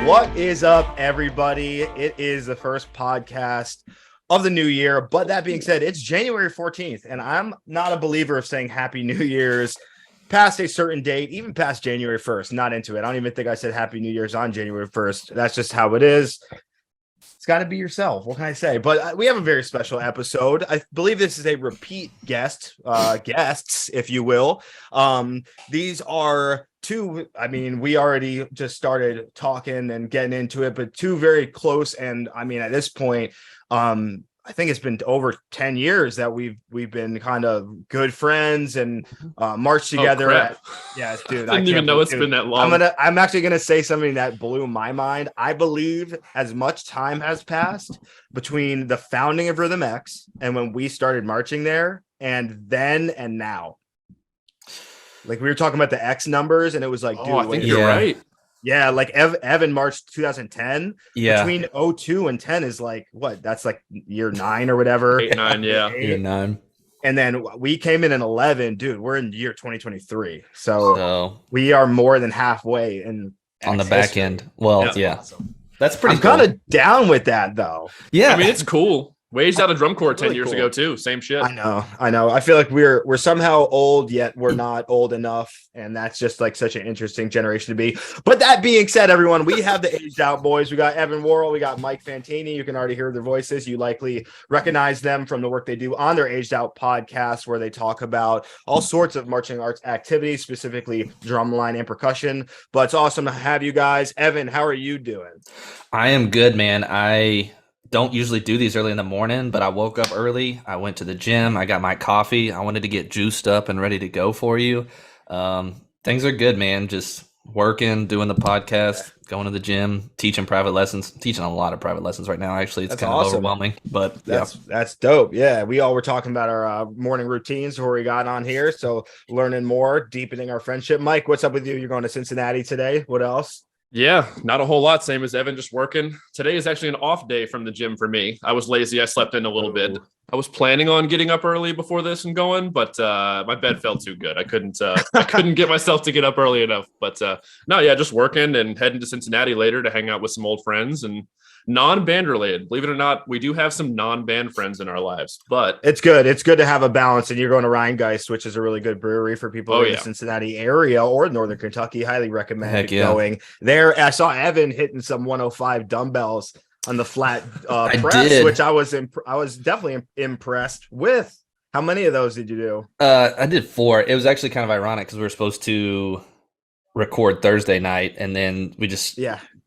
What is up, everybody? It is the first podcast of the new year. But that being said, it's January 14th, and I'm not a believer of saying Happy New Year's past a certain date, even past January 1st. Not into it. I don't even think I said Happy New Year's on January 1st. That's just how it is. It's got to be yourself. What can I say? But we have a very special episode. I believe this is a repeat guests, if you will. These are two. I mean, we already just started talking and getting into it, but two very close. And I mean, at this point, I think it's been over 10 years that we've been kind of good friends and marched together. Yeah, dude. I didn't even know it's been that long. I'm actually gonna say something that blew my mind. I believe as much time has passed between the founding of Rhythm X and when we started marching there, and then and now. Like, we were talking about the X numbers, and it was like, dude, I think you're right. Yeah, like Evan March 2010. Yeah. Between 02 and 10 is like what? That's like year 9 or whatever. 8, 9, yeah. Year 9. And then we came in 11. Dude, we're in year 2023. So we are more than halfway in on the back end. Well, yeah. Awesome. That's pretty I'm kind of down with that, though. Yeah. I mean, it's cool. Waged out a drum corps 10 really years cool. ago, too. Same shit. I know. I feel like we're somehow old, yet we're not old enough. And that's just like such an interesting generation to be. But that being said, everyone, we have the aged out boys. We got Evan Worrell. We got Mike Fantini. You can already hear their voices. You likely recognize them from the work they do on their Aged Out podcast, where they talk about all sorts of marching arts activities, specifically drumline and percussion. But it's awesome to have you guys. Evan, how are you doing? I am good, man. I don't usually do these early in the morning, but I woke up early. I went to the gym. I got my coffee. I wanted to get juiced up and ready to go for you. Things are good, man. Just working, doing the podcast, going to the gym, teaching private lessons. Teaching a lot of private lessons right now. Actually, it's kind of overwhelming, but that's dope. Yeah, we all were talking about our morning routines before we got on here, so learning more, deepening our friendship. Mike, what's up with you? You're going to Cincinnati today. What else? Yeah, not a whole lot. Same as Evan, just working. Today is actually an off day from the gym for me. I was lazy. I slept in a little bit. I was planning on getting up early before this and going, but my bed felt too good. I couldn't get myself to get up early enough. But just working and heading to Cincinnati later to hang out with some old friends and non-band related. Believe it or not, we do have some non-band friends in our lives, but it's good. It's good to have a balance. And you're going to Rheingeist, which is a really good brewery for people in the Cincinnati area or Northern Kentucky. Highly recommend going there. I saw Evan hitting some 105 dumbbells on the flat press, which I was definitely impressed with. How many of those did you do? I did 4. It was actually kind of ironic because we were supposed to record Thursday night, and then we just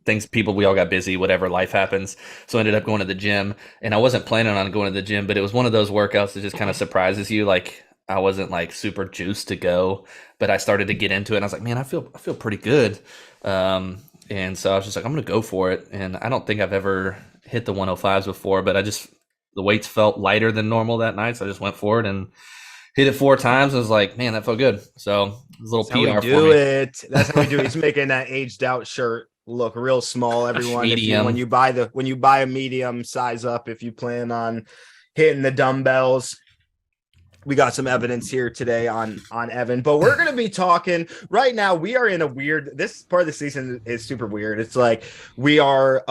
we all got busy, whatever, life happens. So I ended up going to the gym, and I wasn't planning on going to the gym, but it was one of those workouts that just kind of surprises you. Like, I wasn't like super juiced to go, but I started to get into it, and I was like, man, I feel pretty good. And so I was just like, I'm going to go for it. And I don't think I've ever hit the 105s before, but the weights felt lighter than normal that night. So I just went for it and hit it 4 times. I was like, man, that felt good. So it was a little PR for me. That's how we do it. He's making that aged out shirt look real small, everyone. Medium. When you buy a medium, size up if you plan on hitting the dumbbells. We got some evidence here today on Evan, but we're going to be talking right now. We are in this part of the season is super weird. It's like we are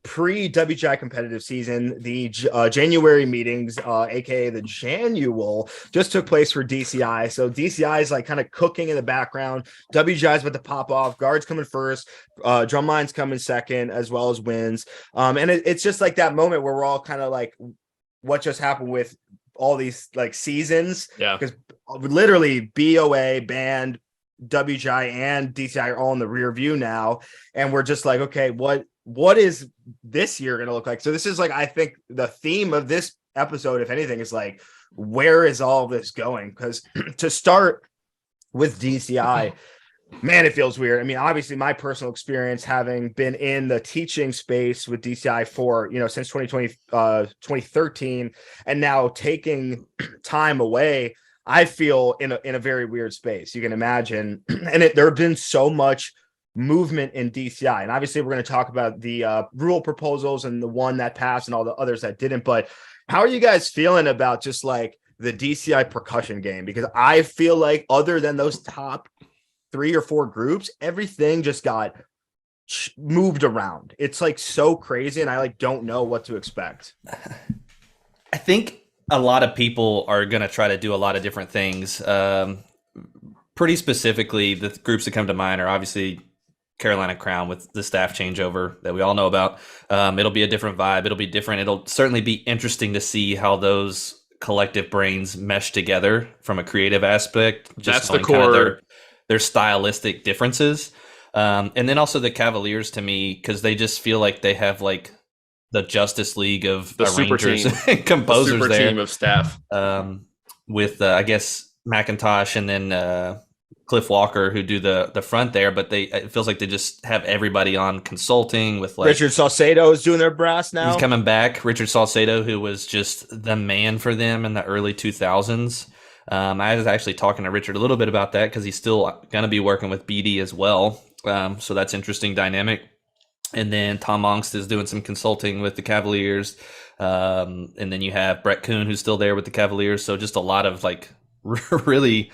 pre-WGI competitive season. The January meetings, aka the Janual, just took place for DCI. So DCI is like kind of cooking in the background. WGI is about to pop off. Guards coming first, drumlines coming second, as well as wins. And it's just like that moment where we're all kind of like, what just happened with all these like seasons, because literally BOA, band, WGI, and DCI are all in the rear view now, and we're just like, okay, what is this year gonna look like? So this is like, I think the theme of this episode, if anything, is like, where is all this going? Because to start with DCI, man, it feels weird. I mean, obviously my personal experience, having been in the teaching space with DCI for, since 2013, and now taking time away, I feel in a very weird space. You can imagine. And there have been so much movement in DCI. And obviously we're going to talk about the rule proposals and the one that passed and all the others that didn't. But how are you guys feeling about just like the DCI percussion game? Because I feel like other than those top 3 or 4 groups, everything just got moved around. It's like so crazy, and I like don't know what to expect. I think a lot of people are going to try to do a lot of different things. Pretty specifically, the groups that come to mind are obviously Carolina Crown with the staff changeover that we all know about. It'll be a different vibe. It'll be different. It'll certainly be interesting to see how those collective brains mesh together from a creative aspect. That's the core. Their stylistic differences. And then also the Cavaliers, to me, because they just feel like they have like the Justice League of the super arrangers team, and composers, the super there team of staff. With I guess McIntosh and then Cliff Walker, who do the front there, but it feels like they just have everybody on consulting with like Richard Salcedo is doing their brass now. He's coming back. Richard Salcedo, who was just the man for them in the early 2000s. I was actually talking to Richard a little bit about that because he's still going to be working with BD as well. So that's interesting dynamic. And then Tom Ongst is doing some consulting with the Cavaliers. And then you have Brett Kuhn, who's still there with the Cavaliers. So just a lot of like really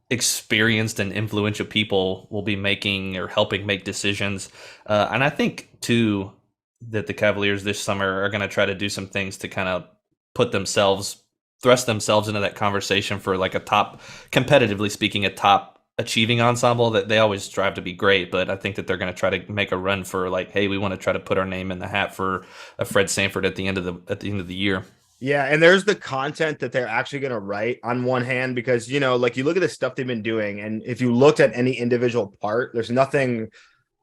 experienced and influential people will be making or helping make decisions. And I think too that the Cavaliers this summer are going to try to do some things to kind of thrust themselves into that conversation for like a top, competitively speaking, a top achieving ensemble. That they always strive to be great, but I think that they're going to try to make a run for like, hey, we want to try to put our name in the hat for a Fred Sanford at the end of the year. Yeah, and there's the content that they're actually going to write on one hand, because, you know, like you look at the stuff they've been doing, and if you looked at any individual part, there's nothing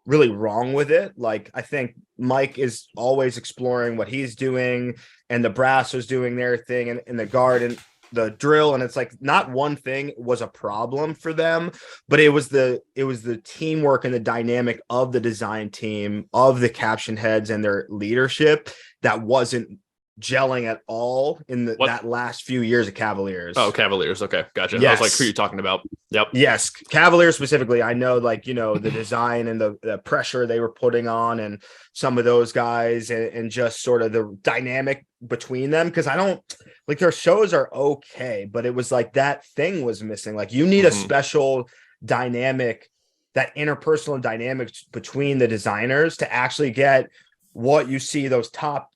really wrong with it. Like, I think Mike is always exploring what he's doing, and the brass was doing their thing, and the guard and the drill, and it's like not one thing was a problem for them, but it was the teamwork and the dynamic of the design team, of the caption heads and their leadership that wasn't gelling at all in that last few years of Cavaliers. Oh, Cavaliers. Okay. Gotcha. Yes. I was like, who are you talking about? Yep. Yes. Cavaliers specifically. I know, like, you know, the design and the pressure they were putting on, and some of those guys, and just sort of the dynamic between them. Cause I don't like, their shows are okay, but it was like that thing was missing. Like, you need a special dynamic, that interpersonal dynamics between the designers to actually get what you see those top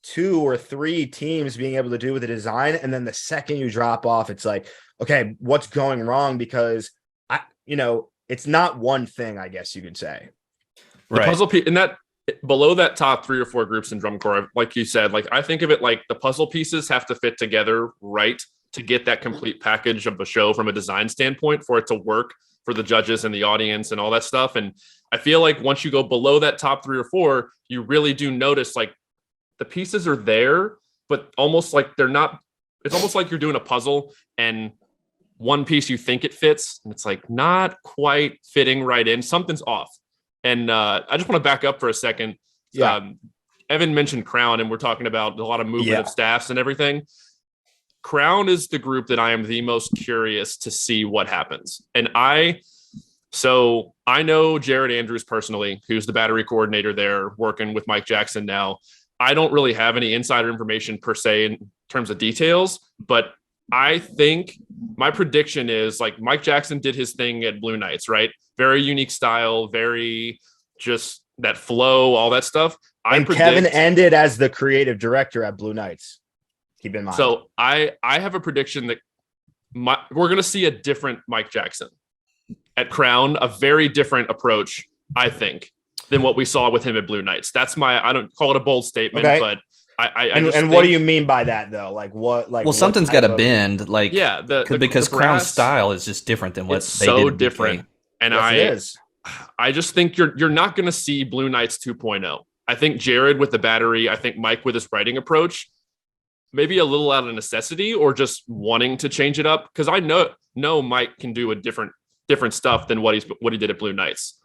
2 or 3 teams being able to do with the design. And then the second you drop off, it's like, okay, what's going wrong? Because it's not one thing, I guess you could say. The puzzle piece, and that below that top 3 or 4 groups in drum corps, like you said, like I think of it like the puzzle pieces have to fit together right to get that complete package of a show from a design standpoint for it to work for the judges and the audience and all that stuff. And I feel like once you go below that top 3 or 4, you really do notice like the pieces are there, but almost like they're not. It's almost like you're doing a puzzle and one piece you think it fits, and it's like not quite fitting right in. Something's off. And I just want to back up for a second. Yeah. Evan mentioned Crown, and we're talking about a lot of movement of staffs and everything. Crown is the group that I am the most curious to see what happens. And I know Jared Andrews personally, who's the battery coordinator there, working with Mike Jackson now. I don't really have any insider information per se in terms of details, but I think my prediction is like Mike Jackson did his thing at Blue Knights, right? Very unique style, very just that flow, all that stuff. Kevin ended as the creative director at Blue Knights. Keep in mind. So I have a prediction that we're going to see a different Mike Jackson at Crown, a very different approach, I think, than what we saw with him at Blue Knights. That's I don't call it a bold statement, but and what do you mean by that though? Like what? Like, well, something's got to bend. Like, because Crown's style is just different than what they so did different. And I just think you're not going to see Blue Knights 2.0. I think Jared with the battery, I think Mike with his writing approach, maybe a little out of necessity or just wanting to change it up. Because I know Mike can do a different stuff than what he did at Blue Knights.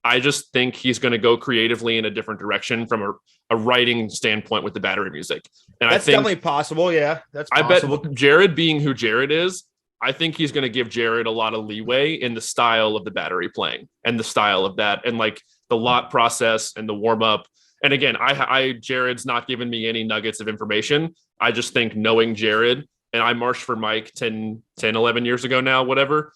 I just think he's going to go creatively in a different direction from a writing standpoint with the battery music. And that's definitely possible. Yeah, that's possible. I bet Jared, being who Jared is, I think he's going to give Jared a lot of leeway in the style of the battery playing and the style of that, and like the lot process and the warm up. And again, Jared's not giving me any nuggets of information. I just think knowing Jared, and I marched for Mike 10, 11 years ago now, whatever.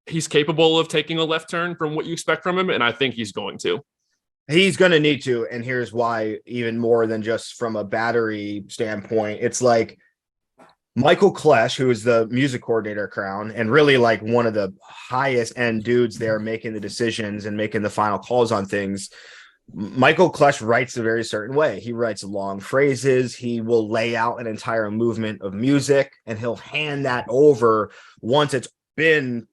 He's capable of taking a left turn from what you expect from him, and I think he's going to. He's going to need to, and here's why. Even more than just from a battery standpoint, it's like Michael Klesch, who is the music coordinator at Crown, and really like one of the highest end dudes there making the decisions and making the final calls on things. Michael Klesch writes a very certain way. He writes long phrases. He will lay out an entire movement of music, and he'll hand that over once it's been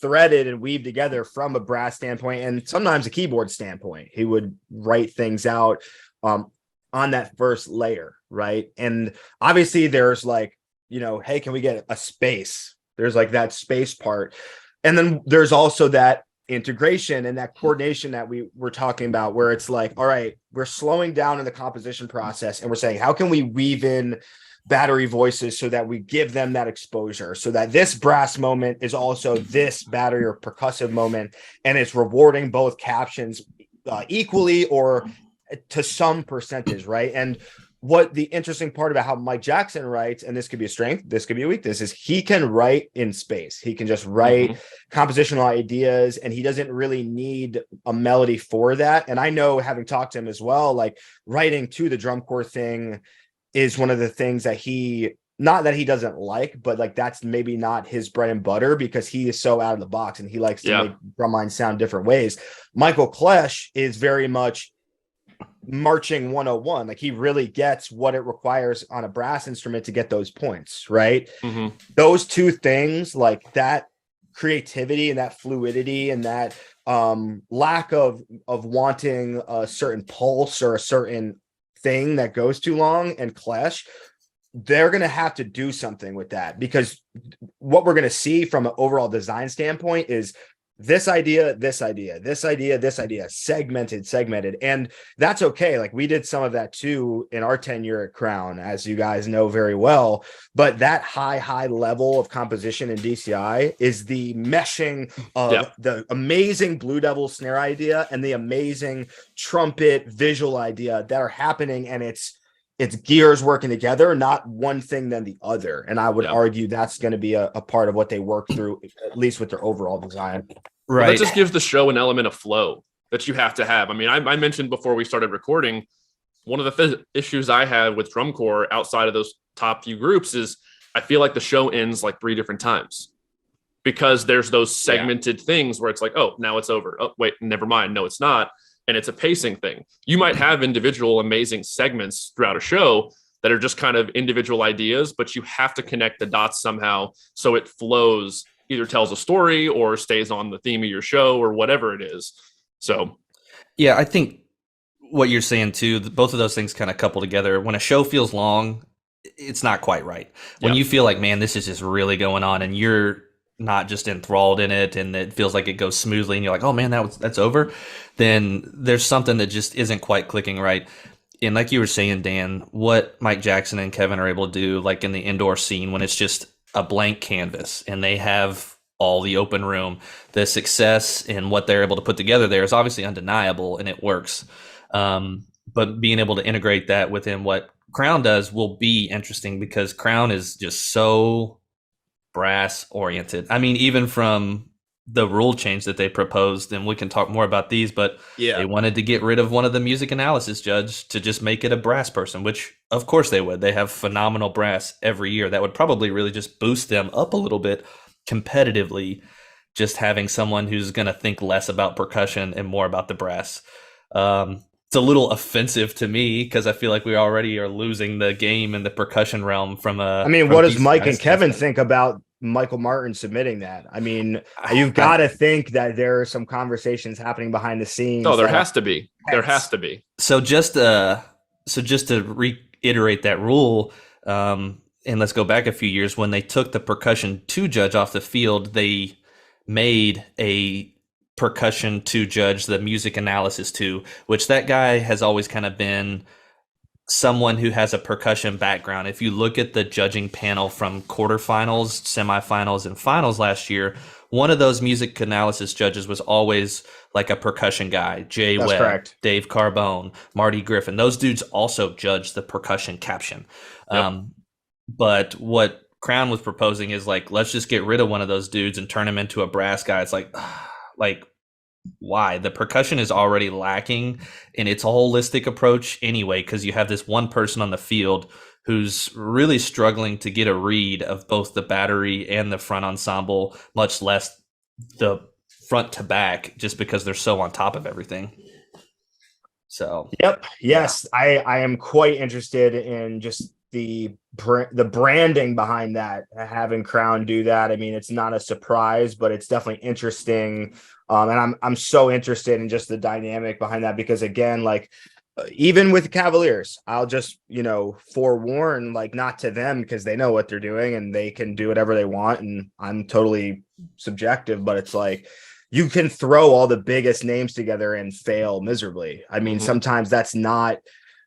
threaded and weaved together from a brass standpoint and sometimes a keyboard standpoint. He would write things out on that first layer, right? And obviously there's like, hey, can we get a space? There's like that space part. And then there's also that integration and that coordination that we were talking about, where it's like, all right, we're slowing down in the composition process and we're saying, how can we weave in battery voices so that we give them that exposure, so that this brass moment is also this battery or percussive moment, and it's rewarding both captions equally or to some percentage, right? And what the interesting part about how Mike Jackson writes, and this could be a strength, this could be a weakness, is he can write in space. He can just write compositional ideas, and he doesn't really need a melody for that. And I know, having talked to him as well, like writing to the drum corps thing is one of the things that not that he doesn't like, but like that's maybe not his bread and butter, because he is so out of the box and he likes to make drum lines sound different ways. Michael Klesch is very much marching 101. Like, he really gets what it requires on a brass instrument to get those points, right? Those two things, like that creativity and that fluidity and that lack of wanting a certain pulse or a certain thing that goes too long and Klesch, they're going to have to do something with that, because what we're going to see from an overall design standpoint is this idea, segmented. And that's okay. Like, we did some of that too in our tenure at Crown, as you guys know very well. But that high level of composition in DCI is the meshing of the amazing Blue Devil snare idea and the amazing trumpet visual idea that are happening. And it's gears working together, not one thing then the other. And I would argue that's going to be a part of what they work through, at least with their overall design. Right. Well, that just gives the show an element of flow that you have to have. I mean, I mentioned before we started recording, one of the issues I had with drum corps outside of those top few groups is I feel like the show ends like 3 different times, because there's those segmented things where it's like, oh, now it's over. Oh, wait, never mind. No, it's not. And it's a pacing thing. You might have individual amazing segments throughout a show that are just kind of individual ideas, but you have to connect the dots somehow so it flows, either tells a story or stays on the theme of your show or whatever it is. So, yeah, I think what you're saying too, both of those things kind of couple together. When a show feels long, it's not quite right. When you feel like, man, this is just really going on, and you're not just enthralled in it and it feels like it goes smoothly and you're like, oh man, that's over, then there's something that just isn't quite clicking right. And like you were saying, Dan, what Mike Jackson and Kevin are able to do, like in the indoor scene, when it's just a blank canvas and they have all the open room, the success in what they're able to put together there is obviously undeniable, and it works. But being able to integrate that within what Crown does will be interesting, because Crown is just so brass oriented. I mean, even from the rule change that they proposed, and we can talk more about these, but they wanted to get rid of one of the music analysis judge to just make it a brass person, which of course they would. They have phenomenal brass every year. That would probably really just boost them up a little bit competitively, just having someone who's going to think less about percussion and more about the brass. It's a little offensive to me, because I feel like we already are losing the game in the percussion realm from a. I mean, what does Mike and Kevin think about Michael Martin submitting that? I mean, you've got to think that there are some conversations happening behind the scenes. Oh, there has to be. There has to be. So just to reiterate that rule, and let's go back a few years, when they took the percussion 2 judge off the field, they made a percussion to judge the music analysis 2, which that guy has always kind of been someone who has a percussion background. If you look at the judging panel from quarterfinals, semifinals, and finals last year, one of those music analysis judges was always like a percussion guy. Jay Webb, correct. Dave Carbone, Marty Griffin. Those dudes also judge the percussion caption. But what Crown was proposing is like, let's just get rid of one of those dudes and turn him into a brass guy. It's like why. The percussion is already lacking in its holistic approach anyway, because you have this one person on the field who's really struggling to get a read of both the battery and the front ensemble, much less the front to back, just because they're so on top of everything. So, yep. Yes. Yeah. I am quite interested in just the branding behind that, having Crown do that. I mean, it's not a surprise, but it's definitely interesting. And I'm so interested in just the dynamic behind that, because again, like, even with the Cavaliers, I'll just, forewarn, like, not to them, because they know what they're doing and they can do whatever they want. And I'm totally subjective, but it's like, you can throw all the biggest names together and fail miserably. I mean, sometimes that's not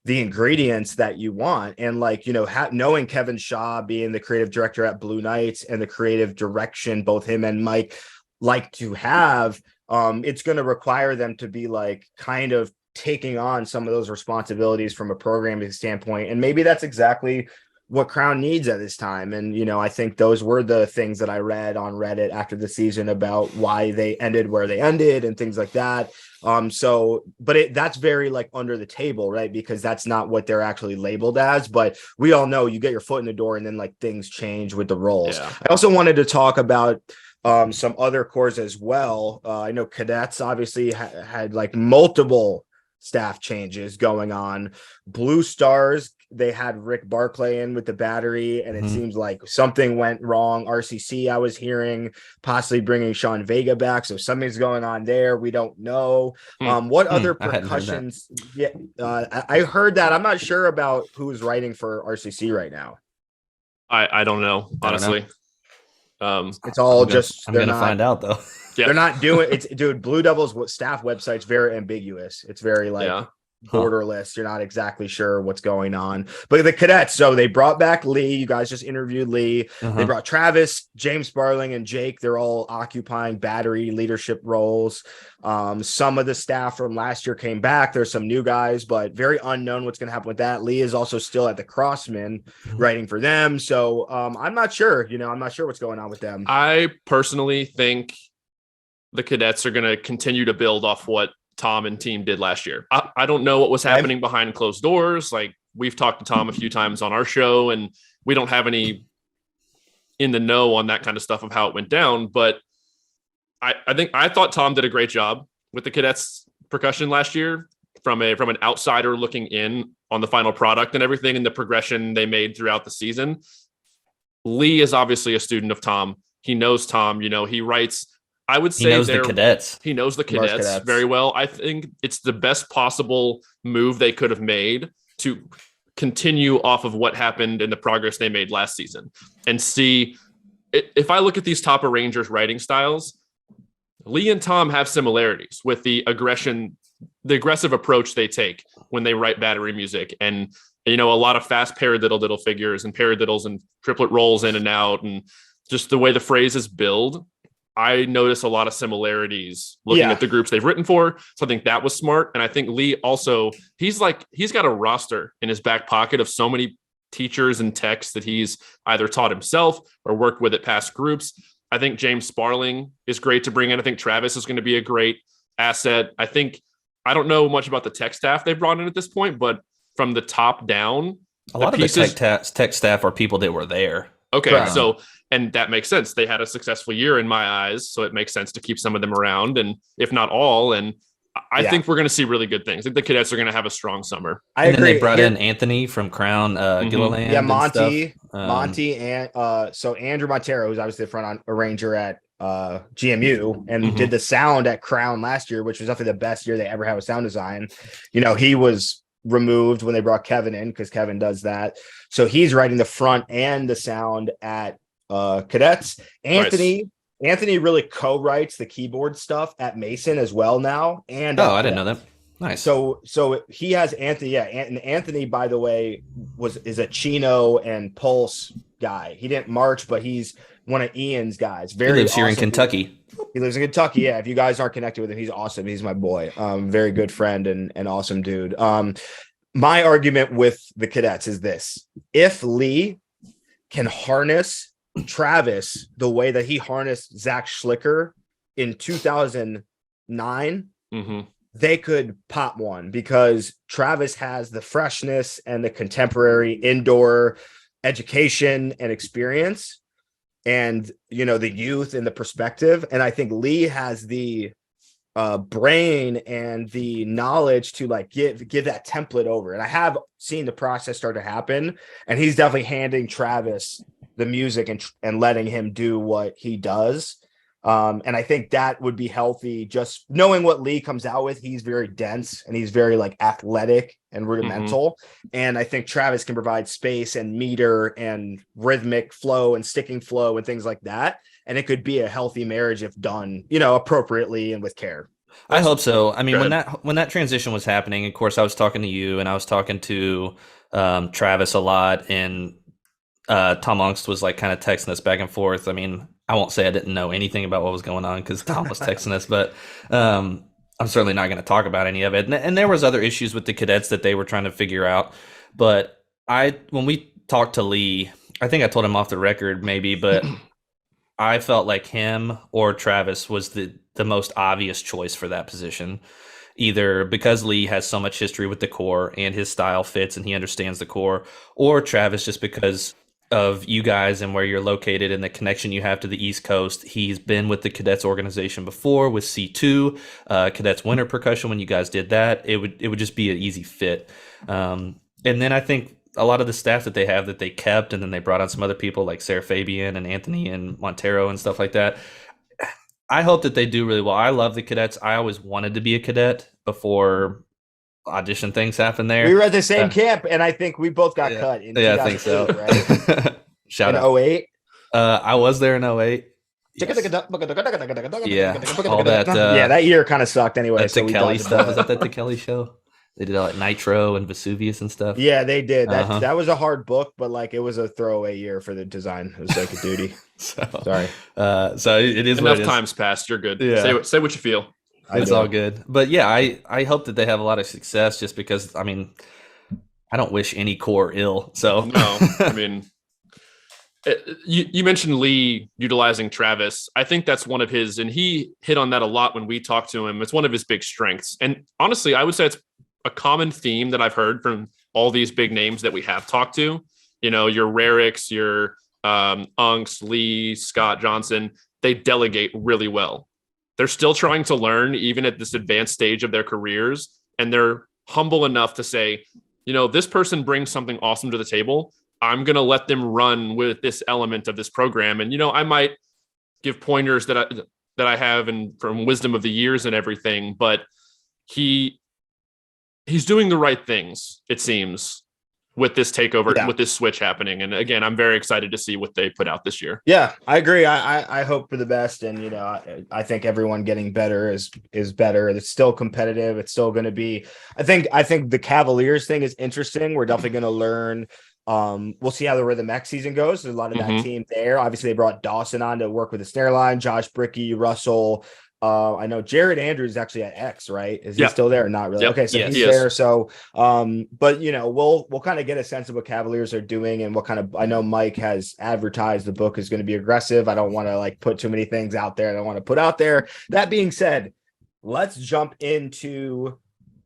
the ingredients that you want. And like, knowing Kevin Shaw being the creative director at Blue Knights and the creative direction both him and Mike like to have, it's going to require them to be like kind of taking on some of those responsibilities from a programming standpoint. And maybe that's exactly what Crown needs at this time. And, I think those were the things that I read on Reddit after the season about why they ended where they ended and things like that. But that's very like under the table, right? Because that's not what they're actually labeled as, but we all know you get your foot in the door and then like things change with the roles. Yeah. I also wanted to talk about some other corps as well. I know Cadets obviously had like multiple staff changes going on. Blue Stars, they had Rick Barclay in with the battery, and it seems like something went wrong. RCC, I was hearing possibly bringing Sean Vega back, so something's going on there. We don't know. What other percussions? I heard that. I'm not sure about who's writing for RCC right now. I don't know, honestly. It's all I'm gonna find out though. Yeah. They're not doing it's, dude. Blue Devils staff website's very ambiguous. It's very like borderless. You're not exactly sure what's going on. But the Cadets, so they brought back Lee. You guys just interviewed Lee. They brought Travis, James Sparling, and Jake. They're all occupying battery leadership roles. Some of the staff from last year came back. There's some new guys, but very unknown what's going to happen with that. Lee is also still at the Crossman writing for them. So I'm not sure. I'm not sure what's going on with them. I personally think the Cadets are going to continue to build off what Tom and team did last year. I don't know what was happening behind closed doors. Like, we've talked to Tom a few times on our show, and we don't have any in the know on that kind of stuff of how it went down. But I thought Tom did a great job with the Cadets percussion last year from an outsider looking in on the final product and everything and the progression they made throughout the season. Lee is obviously a student of Tom. He knows Tom, he writes. I would say he knows the Cadets. He knows the Cadets very well. I think it's the best possible move they could have made to continue off of what happened and the progress they made last season. And see, if I look at these top arrangers' writing styles, Lee and Tom have similarities with the aggressive approach they take when they write battery music. And, a lot of fast paradiddle figures and paradiddles and triplet rolls in and out, and just the way the phrases build. I notice a lot of similarities looking at the groups they've written for. So I think that was smart. And I think Lee also, he's got a roster in his back pocket of so many teachers and techs that he's either taught himself or worked with at past groups. I think James Sparling is great to bring in. I think Travis is going to be a great asset. I don't know much about the tech staff they've brought in at this point, but from the top down, a lot of the tech staff are people that were there. Okay. Correct. So, and that makes sense. They had a successful year in my eyes. So it makes sense to keep some of them around, and if not all. And I think we're going to see see really good things. I think the Cadets are going to have a strong summer. I agree. Then they brought in Anthony from Crown, Gilliland. Yeah, Monty, and so Andrew Montero, who's obviously the front arranger at GMU and did the sound at Crown last year, which was definitely the best year they ever had with sound design. He was removed when they brought Kevin in because Kevin does that. So he's writing the front and the sound at Cadets. Anthony really co-writes the keyboard stuff at Mason as well now. And I didn't know that. Nice. So he has Anthony. Yeah, and Anthony, by the way, is a Chino and Pulse guy. He didn't march, but he's one of Ian's guys. He lives here in Kentucky. He lives in Kentucky. Yeah. If you guys aren't connected with him, he's awesome. He's my boy. Very good friend and awesome dude. My argument with the Cadets is this: if Lee can harness Travis the way that he harnessed Zach Schlicker in 9, Mm-hmm. they could pop one, because Travis has the freshness and the contemporary indoor education and experience, and the youth and the perspective. And I think Lee has the brain and the knowledge to like give that template over. And I have seen the process start to happen, and he's definitely handing Travis the music and letting him do what he does. And I think that would be healthy. Just knowing what Lee comes out with, he's very dense and he's very like athletic and rudimental. Mm-hmm. And I think Travis can provide space and meter and rhythmic flow and sticking flow and things like that. And it could be a healthy marriage if done, appropriately and with care. I hope so. I mean, when that transition was happening, of course, I was talking to you and I was talking to Travis a lot, and Tom Ongst was like kind of texting us back and forth. I mean, I won't say I didn't know anything about what was going on because Tom was texting us, but I'm certainly not going to talk about any of it. And there was other issues with the cadets that they were trying to figure out. But when we talked to Lee, I think I told him off the record maybe, but I felt like him or Travis was the most obvious choice for that position, either because Lee has so much history with the Corps and his style fits and he understands the Corps, or Travis just because of you guys and where you're located and the connection you have to the East Coast. He's been with the Cadets organization before with C2, Cadets Winter Percussion. When you guys did that, it would just be an easy fit. And then I think a lot of the staff that they have that they kept, and then they brought on some other people like Sarah Fabian and Anthony and Montero and stuff like that. I hope that they do really well. I love the Cadets. I always wanted to be a cadet before audition things happened there. We were at the same camp, and I think we both got cut. I think so. Right? Shout out. In 08? I was there in 08. Yes. Yeah, all that. That year kind of sucked anyway. So Kelly stuff. Was that the Kelly show? They did like Nitro and Vesuvius and stuff. Yeah, they did. That was a hard book, but like it was a throwaway year for the design. It was like a duty. Sorry. So it is enough time's passed. You're good. Yeah. Say what you feel. It's all good. But yeah, I hope that they have a lot of success, just because, I mean, I don't wish any Corps ill. So no, I mean, you mentioned Lee utilizing Travis. I think that's one of his, and he hit on that a lot when we talked to him. It's one of his big strengths. And honestly, I would say it's a common theme that I've heard from all these big names that we have talked to. Your Raricks, your Unks, Lee, Scott Johnson, they delegate really well. They're still trying to learn, even at this advanced stage of their careers. And they're humble enough to say, this person brings something awesome to the table. I'm going to let them run with this element of this program. And, I might give pointers that I have and from wisdom of the years and everything, but he's doing the right things, it seems, with this takeover, with this switch happening. And again, I'm very excited to see what they put out this year. Yeah, I agree. I hope for the best. And, I think everyone getting better is better. It's still competitive. It's still going to be, I think the Cavaliers thing is interesting. We're definitely going to learn. We'll see how the Rhythm X season goes. There's a lot of that team there. Obviously, they brought Dawson on to work with the snare line, Josh Brickey, Russell. I know Jared Andrews is actually at X, right? Is he still there? Not really. Yep. Okay, so he's there. So, but we'll kind of get a sense of what Cavaliers are doing and what kind of. I know Mike has advertised the book is going to be aggressive. I don't want to like put too many things out there. I don't want to put out there. That being said, let's jump into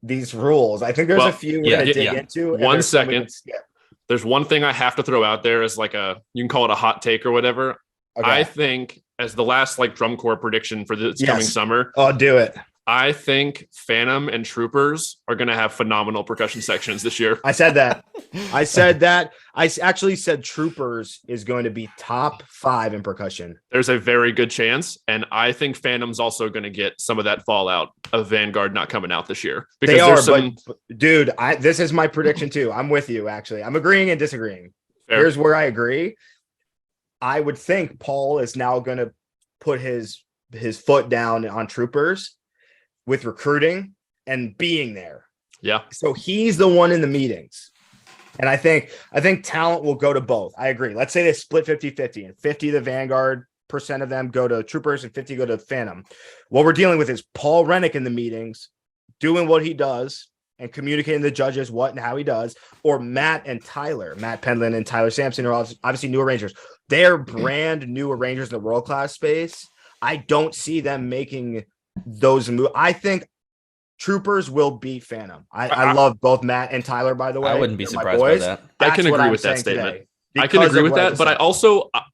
these rules. I think there's a few we're going to dig into. 1 second. There's one thing I have to throw out there as like you can call it a hot take or whatever. Okay. I think as the last like drum corps prediction for this coming summer. Oh, do it. I think Phantom and Troopers are going to have phenomenal percussion sections this year. I said that. I actually said Troopers is going to be top 5 in percussion. There's a very good chance. And I think Phantom's also going to get some of that fallout of Vanguard not coming out this year. Because but dude, this is my prediction too. I'm with you, actually. I'm agreeing and disagreeing. Fair. Here's where I agree. I would think Paul is now going to put his foot down on Troopers with recruiting and being there. Yeah. So he's the one in the meetings. And I think talent will go to both. I agree. Let's say they split 50-50 and 50 the Vanguard % of them go to Troopers and 50 go to Phantom. What we're dealing with is Paul Rennick in the meetings doing what he does and communicating to the judges what and how he does, or Matt Pendlin and Tyler Sampson are obviously new arrangers. They're brand new arrangers in the world-class space. I don't see them making those moves. I think Troopers will beat Phantom. I love both Matt and Tyler, by the way. I wouldn't be surprised by that. I can agree with that statement. I can agree with that, but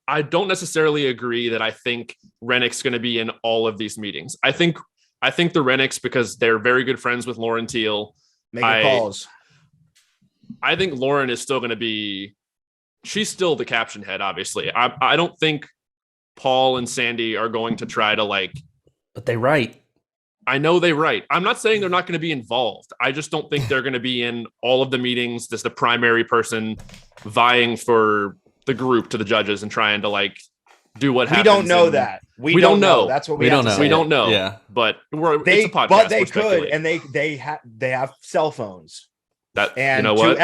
I don't necessarily agree that I think Rennick's going to be in all of these meetings. I think the Rennicks, because they're very good friends with Lauren Teal. Making calls. I think Lauren is still going to be. She's still the caption head, obviously. I don't think Paul and Sandy are going to try to But they write. I know they write. I'm not saying they're not going to be involved. I just don't think they're going to be in all of the meetings as the primary person vying for the group to the judges and trying to do what happens. We don't know that. We don't know. That's what we don't know. We don't know. Yeah. But it's a podcast. But they could, and they have cell phones. And you know what? To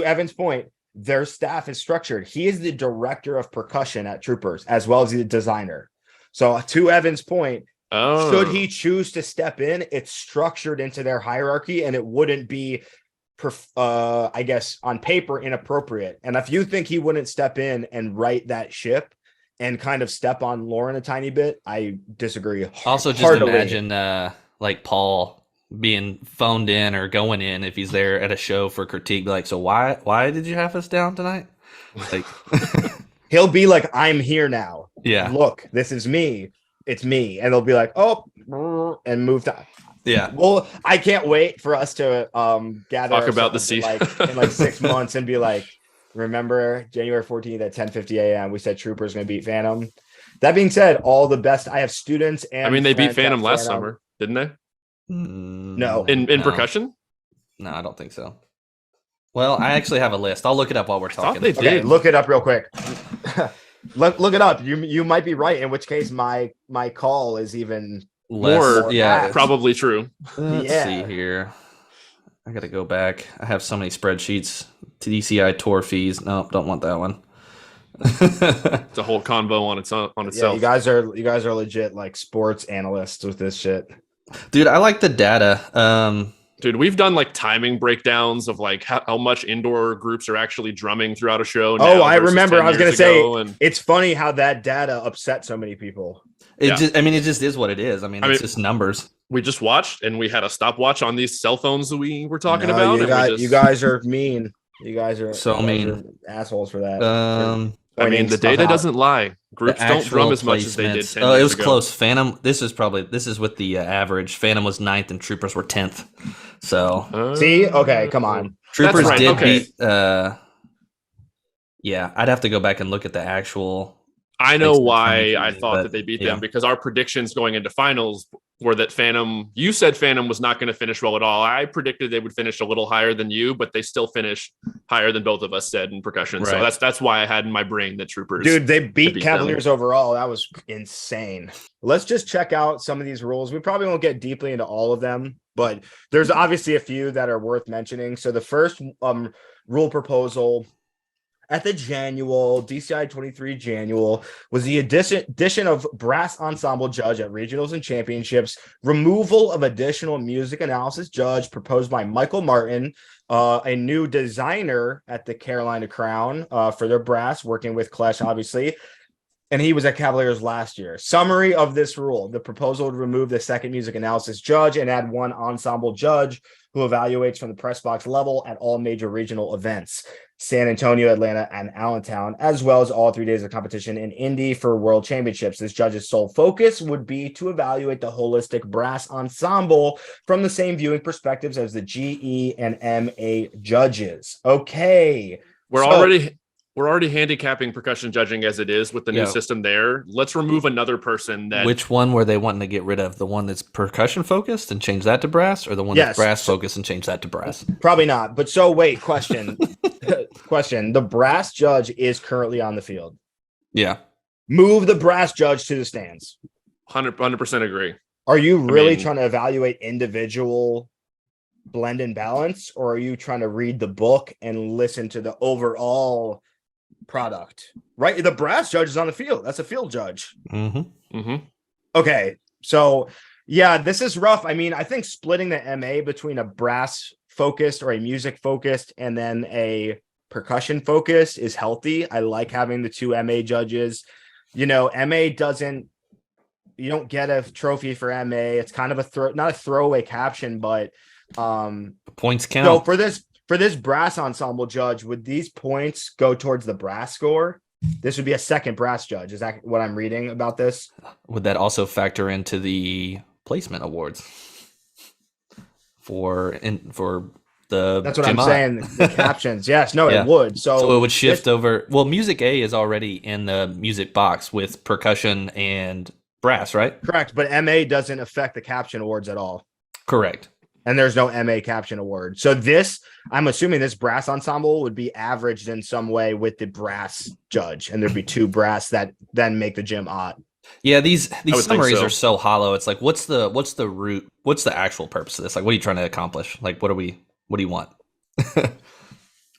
Evan's point, their staff is structured. He is the director of percussion at Troopers, as well as the designer. So to Evan's point, should he choose to step in, it's structured into their hierarchy, and it wouldn't be, I guess, on paper inappropriate. And if you think he wouldn't step in and right that ship and kind of step on Lauren a tiny bit, I disagree. Also, just imagine Paul being phoned in or going in if he's there at a show for critique. So why did you have us down tonight? He'll be like, I'm here now. Yeah. Look, this is me. It's me. And they'll be like, oh, and move to. Yeah. Well, I can't wait for us to gather talk about the season in 6 months and be like, remember January 14th at 10:50 a.m. we said Troopers going to beat Phantom. That being said, all the best. I have students and they beat Phantom last summer, didn't they? No. In percussion? No, I don't think so. Well, I actually have a list. I'll look it up while we're talking. They did. Okay, look it up real quick. Look it up. You might be right, in which case my call is even more. Yeah, probably true. Let's see here. I got to go back. I have so many spreadsheets. DCI tour fees. No, don't want that one. It's a whole convo on itself. Yeah, you guys are legit sports analysts with this shit. Dude, I like the data. Dude, we've done timing breakdowns of how much indoor groups are actually drumming throughout a show. I remember. I was going to say, it's funny how that data upset so many people. It just is what it is. It's just numbers. We just watched, and we had a stopwatch on these cell phones that we were talking about. You guys are mean. You guys are so mean assholes for that. The data doesn't lie. Groups don't drum as much as they did 10 years ago. It was close. Phantom, this is with the average. Phantom was 9th and Troopers were 10th. So see, okay, come on. Troopers did beat. Yeah, I'd have to go back and look at the actual. I know why I thought that they beat them, because our predictions going into finals were that Phantom. You said Phantom was not going to finish well at all. I predicted they would finish a little higher than you, but they still finished higher than both of us said in percussion. Right. So that's why I had in my brain that Troopers. Dude, they beat Cavaliers overall. That was insane. Let's just check out some of these rules. We probably won't get deeply into all of them, but there's obviously a few that are worth mentioning. So the first rule proposal at the DCI 23 Janual was the addition of brass ensemble judge at regionals and championships, removal of additional music analysis judge proposed by Michael Martin, a new designer at the Carolina Crown for their brass, working with Clash, obviously. And he was at Cavaliers last year. Summary of this rule: the proposal would remove the second music analysis judge and add one ensemble judge who evaluates from the press box level at all major regional events, San Antonio, Atlanta, and Allentown, as well as all 3 days of competition in Indy for world championships. This judge's sole focus would be to evaluate the holistic brass ensemble from the same viewing perspectives as the GE and MA judges. Okay. We're already handicapping percussion judging as it is with the new system there. Let's remove another person that. Which one were they wanting to get rid of? The one that's percussion focused and change that to brass, or the one that's brass focused and change that to brass? Probably not. But so wait, question. Question. The brass judge is currently on the field. Yeah. Move the brass judge to the stands. 100% agree. Are you really trying to evaluate individual blend and balance, or are you trying to read the book and listen to the overall product? Right, the brass judge is on the field. That's a field judge. Okay, so this is rough. I think splitting the MA between a brass focused or a music focused and then a percussion focused is healthy. I like having the two MA judges. MA doesn't you don't get a trophy for MA. It's kind of not a throwaway caption, but points count. So for this brass ensemble judge, would these points go towards the brass score? This would be a second brass judge. Is that what I'm reading about this? Would that also factor into the placement awards for the? That's what I'm saying. The captions, yes, no, it would. So it would shift over. Well, music A is already in the music box with percussion and brass, right? Correct, but MA doesn't affect the caption awards at all. Correct. And there's no MA caption award. So this, I'm assuming this brass ensemble would be averaged in some way with the brass judge, and there'd be two brass that then make the gym odd. Yeah, these summaries are so hollow. It's like, what's the root? What's the actual purpose of this? Like, what are you trying to accomplish? Like, what do you want?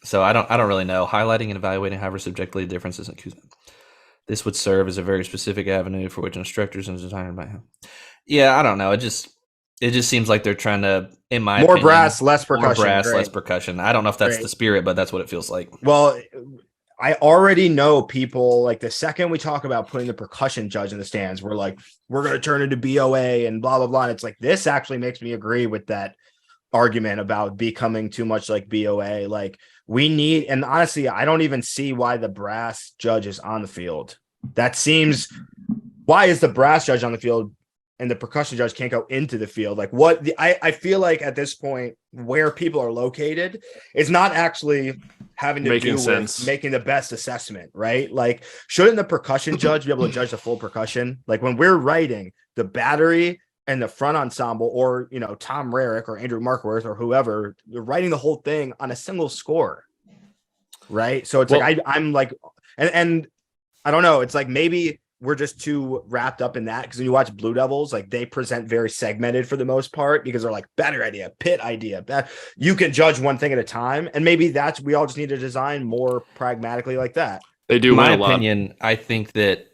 So I don't really know. Highlighting and evaluating, however, subjectively differences in this would serve as a very specific avenue for which instructors and designed by him. Yeah, I don't know. It just seems like they're trying to, in my more opinion, brass, less percussion. More brass, less percussion. I don't know if that's the spirit, but that's what it feels like. Well, I already know people, like, the second we talk about putting the percussion judge in the stands, we're like, we're going to turn into BOA and blah, blah, blah. And it's like, this actually makes me agree with that argument about becoming too much like BOA. Like, we need, and honestly, I don't even see why the brass judge is on the field. That seems, why is the brass judge on the field and the percussion judge can't go into the field? Like, I feel like at this point where people are located is not actually having to do with making the best assessment, right? Like, shouldn't the percussion judge be able to judge the full percussion? Like, when we're writing the battery and the front ensemble, or, you know, Tom Rarick or Andrew Markworth or whoever, they're writing the whole thing on a single score, right? So it's I'm like, and I don't know, it's like maybe we're just too wrapped up in that, because when you watch Blue Devils, like, they present very segmented for the most part, because they're like, better idea, pit idea, you can judge one thing at a time, and maybe we all just need to design more pragmatically like that. They do. In my opinion, I think that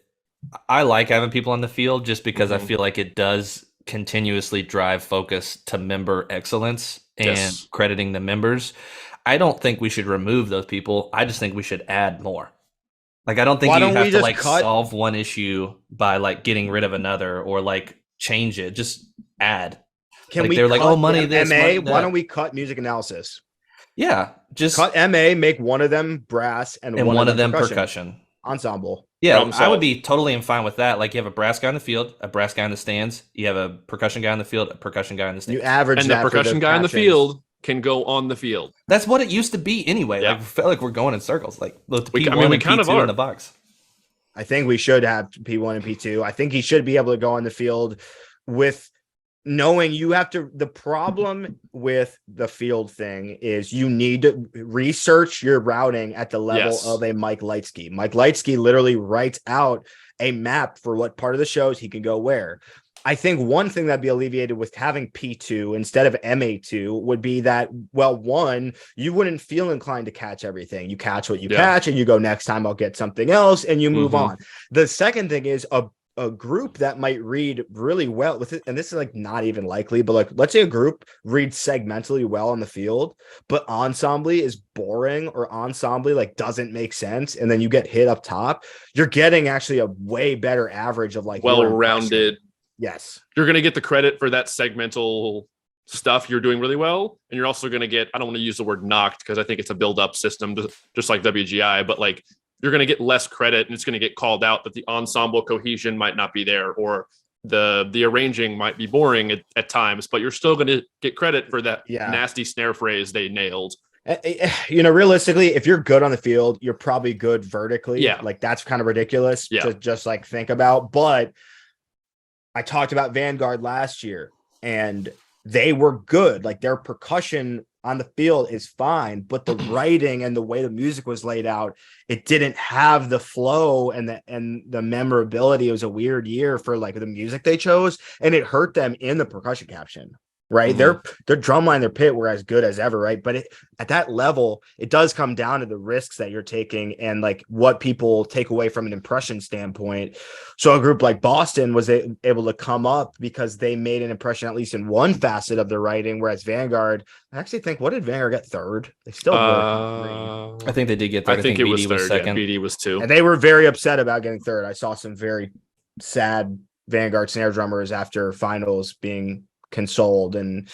I like having people on the field just because I feel like it does continuously drive focus to member excellence and crediting the members. I don't think we should remove those people. I just think we should add more. Like, I don't think you have to like solve one issue by like getting rid of another or like change it. Just add. Can we? They're like, oh, money this, MA. money why don't we cut music analysis? Yeah, just cut MA. Make one of them brass and one of them percussion ensemble. Yeah, I would be totally fine with that. Like, you have a brass guy in the field, a brass guy in the stands. You have a percussion guy in the field, a percussion guy in the stands. You average and the percussion guy in the field can go on the field. That's what it used to be anyway. Yeah. Like, I felt like we're going in circles. Like, the we P1 kind and P2 of are in the box. I think we should have P1 and P2. I think he should be able to go on the field with knowing you have to. The problem with the field thing is you need to research your routing at the level of a Mike Lightsky. Mike Lightsky literally writes out a map for what part of the shows he can go where. I think one thing that'd be alleviated with having P2 instead of MA2 would be that, well, one, you wouldn't feel inclined to catch everything. You catch what you catch and you go, next time I'll get something else, and you move on. The second thing is a group that might read really well with it, and this is like not even likely, but like, let's say a group reads segmentally well on the field, but ensemble is boring, or ensemble like doesn't make sense, and then you get hit up top, you're getting actually a way better average of like well-rounded. Yes. You're going to get the credit for that segmental stuff you're doing really well. And you're also going to get, I don't want to use the word knocked because I think it's a build-up system, just like WGI, but like, you're going to get less credit, and it's going to get called out that the ensemble cohesion might not be there, or the arranging might be boring at times, but you're still going to get credit for that nasty snare phrase they nailed. You know, realistically, if you're good on the field, you're probably good vertically. Yeah. Like, that's kind of ridiculous to just like think about. But I talked about Vanguard last year, and they were good. Like, their percussion on the field is fine, but the writing and the way the music was laid out, it didn't have the flow and the memorability. It was a weird year for like the music they chose, and it hurt them in the percussion caption. Right. Their drumline, their pit were as good as ever. Right. But at that level, it does come down to the risks that you're taking and like what people take away from an impression standpoint. So a group like Boston was able to come up because they made an impression, at least in one facet of their writing. Whereas Vanguard, I actually think, what did Vanguard get third? They still I think they did get third. I think it BD was third. second. BD was 2. And they were very upset about getting third. I saw some very sad Vanguard snare drummers after finals being consoled. And,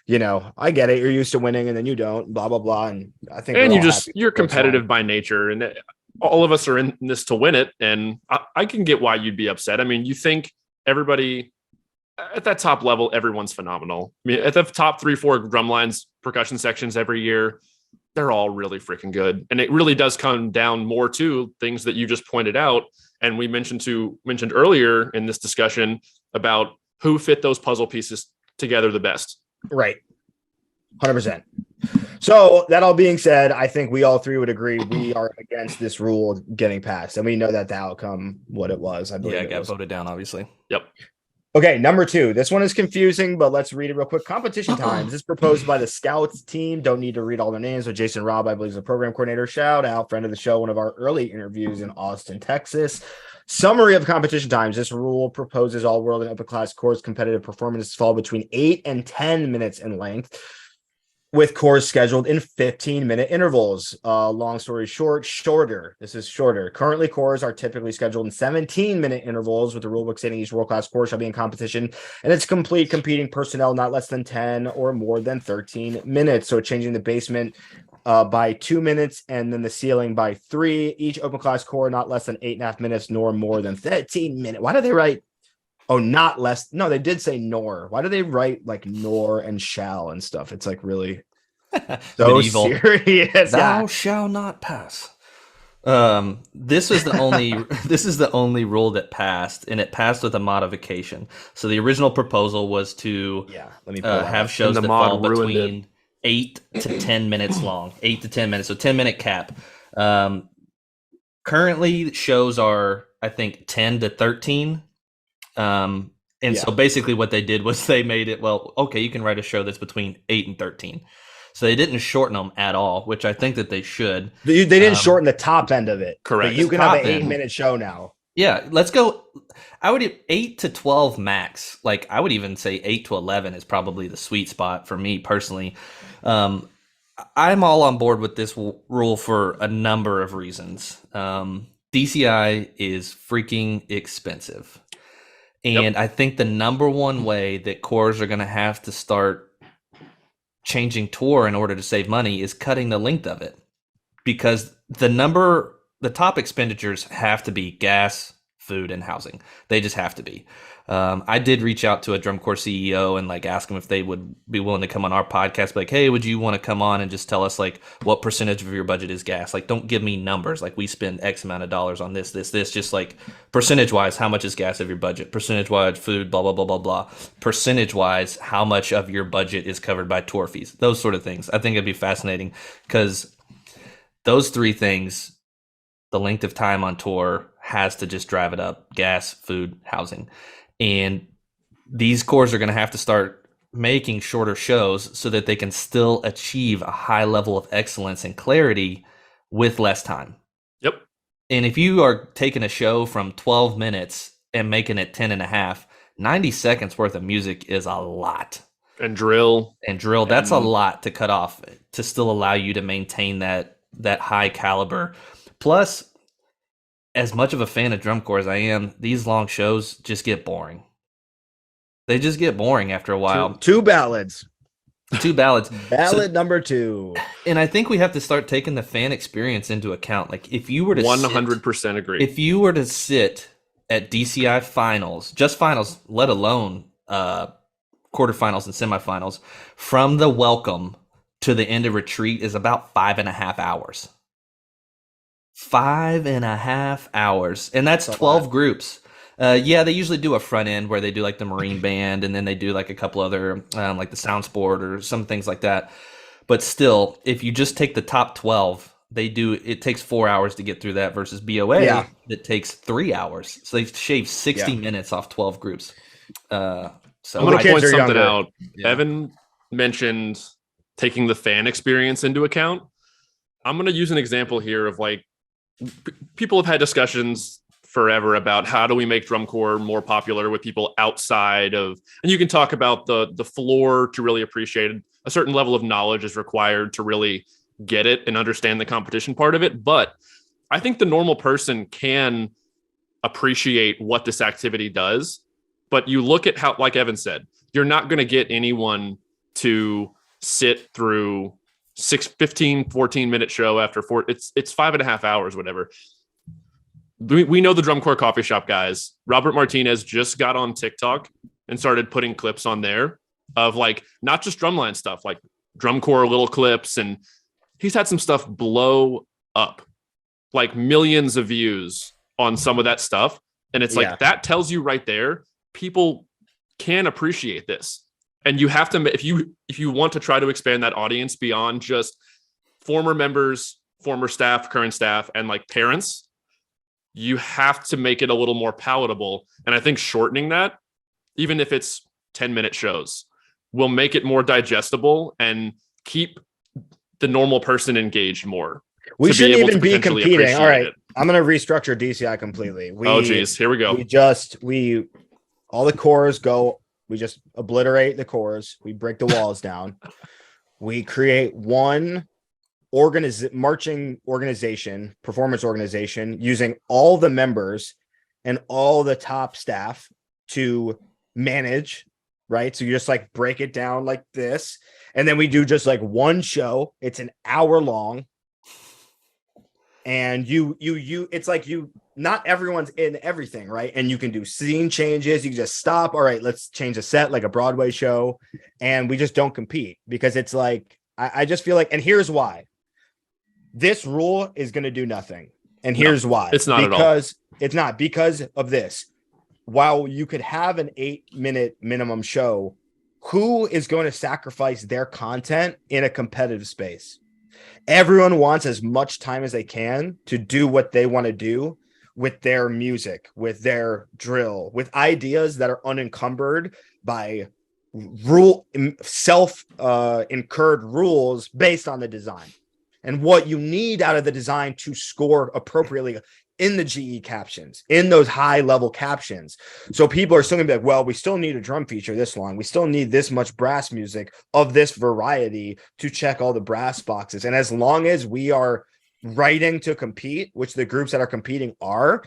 I get it. You're used to winning and then you don't, blah, blah, blah. And I think you're competitive by nature, and all of us are in this to win it. And I can get why you'd be upset. I mean, you think everybody at that top level, everyone's phenomenal. I mean, at the top 3-4 drum lines, percussion sections every year, they're all really freaking good. And it really does come down more to things that you just pointed out. And we mentioned earlier in this discussion about who fit those puzzle pieces together the best. Right. 100%. So that all being said, I think we all three would agree we are against this rule getting passed. And we know that the outcome, what it was. I believe it got voted down, obviously. Yep. Okay, number 2. This one is confusing, but let's read it real quick. Competition times. This is proposed by the Scouts team. Don't need to read all their names, but Jason Robb, I believe, is the program coordinator. Shout out, friend of the show, one of our early interviews in Austin, Texas. Summary of competition times. This rule proposes all world and upper class course competitive performances fall between 8 and 10 minutes in length, with cores scheduled in 15-minute intervals. Long story short, shorter. This is shorter. Currently, cores are typically scheduled in 17-minute intervals, with the rulebook stating each world-class core shall be in competition and its complete competing personnel not less than 10 or more than 13 minutes. So changing the basement by 2 minutes and then the ceiling by 3. Each open class core not less than 8.5 minutes nor more than 13 minutes. Why do they write? Oh, not less. No, they did say nor. Why do they write like nor and shall and stuff? It's like really so medieval. Serious. Thou shall not pass. This is the only rule that passed, and it passed with a modification. So the original proposal was to have shows that fall between 8 to 10 minutes long. 8 to 10 minutes, so 10-minute cap. Currently, shows are, I think, 10 to 13. So basically what they did was they made it, well, okay, you can write a show that's between 8 and 13. So they didn't shorten them at all, which I think that they should. They didn't shorten the top end of it. Correct. But you can have an 8-minute show now. Yeah, let's go. I would 8 to 12 max. Like I would even say 8 to 11 is probably the sweet spot for me personally. I'm all on board with this rule for a number of reasons. DCI is freaking expensive. And I think the number one way that cores are going to have to start changing tour in order to save money is cutting the length of it, because the top expenditures have to be gas, food, and housing. They just have to be. I did reach out to a drum corps CEO and ask them if they would be willing to come on our podcast. Like, hey, would you want to come on and just tell us what percentage of your budget is gas? Don't give me numbers. We spend X amount of dollars on this. Just percentage wise, how much is gas of your budget? Percentage wise, food, blah, blah, blah, blah, blah. Percentage wise, how much of your budget is covered by tour fees? Those sort of things. I think it'd be fascinating because those three things, the length of time on tour has to just drive it up: gas, food, housing. And these cores are going to have to start making shorter shows so that they can still achieve a high level of excellence and clarity with less time. Yep. And if you are taking a show from 12 minutes and making it 10 and a half, 90 seconds worth of music is a lot. And drill. That's a lot to cut off to still allow you to maintain that high caliber. Plus, as much of a fan of drum corps as I am, these long shows just get boring. They just get boring after a while. Two ballads. Ballad number 2. And I think we have to start taking the fan experience into account. If you were to 100% agree. If you were to sit at DCI finals, just finals, let alone quarterfinals and semifinals, from the welcome to the end of retreat is about 5.5 hours. 5.5 hours, and that's 12 groups. They usually do a front end where they do the Marine Band, and then they do a couple other the Sound Sport or some things like that. But still, if you just take the top 12, it takes 4 hours to get through that versus BOA that takes 3 hours. So they shave 60 minutes off 12 groups. So I'm going to point something out. Yeah. Evan mentioned taking the fan experience into account. I'm going to use an example here of people have had discussions forever about how do we make drum corps more popular with people outside of, and you can talk about the floor to really appreciate it. A certain level of knowledge is required to really get it and understand the competition part of it. But I think the normal person can appreciate what this activity does. But you look at how, like Evan said, you're not going to get anyone to sit through 14-minute show after it's 5.5 hours, whatever. We know the drum corps coffee shop guys. Robert Martinez just got on TikTok and started putting clips on there of like, not just drumline stuff, like drum corps little clips. And he's had some stuff blow up, like millions of views on some of that stuff. And it's like, that tells you right there, people can appreciate this. And you have to, if you want to try to expand that audience beyond just former members, former staff, current staff, and like parents, you have to make it a little more palatable. And I think shortening that, even if it's 10-minute shows, will make it more digestible and keep the normal person engaged more. We shouldn't even be competing. All right. I'm going to restructure DCI completely. Oh, geez. Here we go. All the cores go. We just obliterate the cores. We break the walls down. We create one marching organization, performance organization, using all the members and all the top staff to manage, right? So you just like break it down like this. And then we do just like one show. It's an hour long. And it's like not everyone's in everything, right? And you can do scene changes. You can just stop. All right, let's change a set like a Broadway show. And we just don't compete because it's like, I just feel like, and here's why. This rule is going to do nothing. And here's why. It's not because it's not because of this. While you could have an 8-minute minimum show, who is going to sacrifice their content in a competitive space? Everyone wants as much time as they can to do what they want to do with their music, with their drill, with ideas that are unencumbered by incurred rules based on the design and what you need out of the design to score appropriately in the GE captions, in those high level captions. So people are still gonna be like, well, we still need a drum feature this long. We still need this much brass music of this variety to check all the brass boxes. And as long as we are writing to compete, which the groups that are competing are,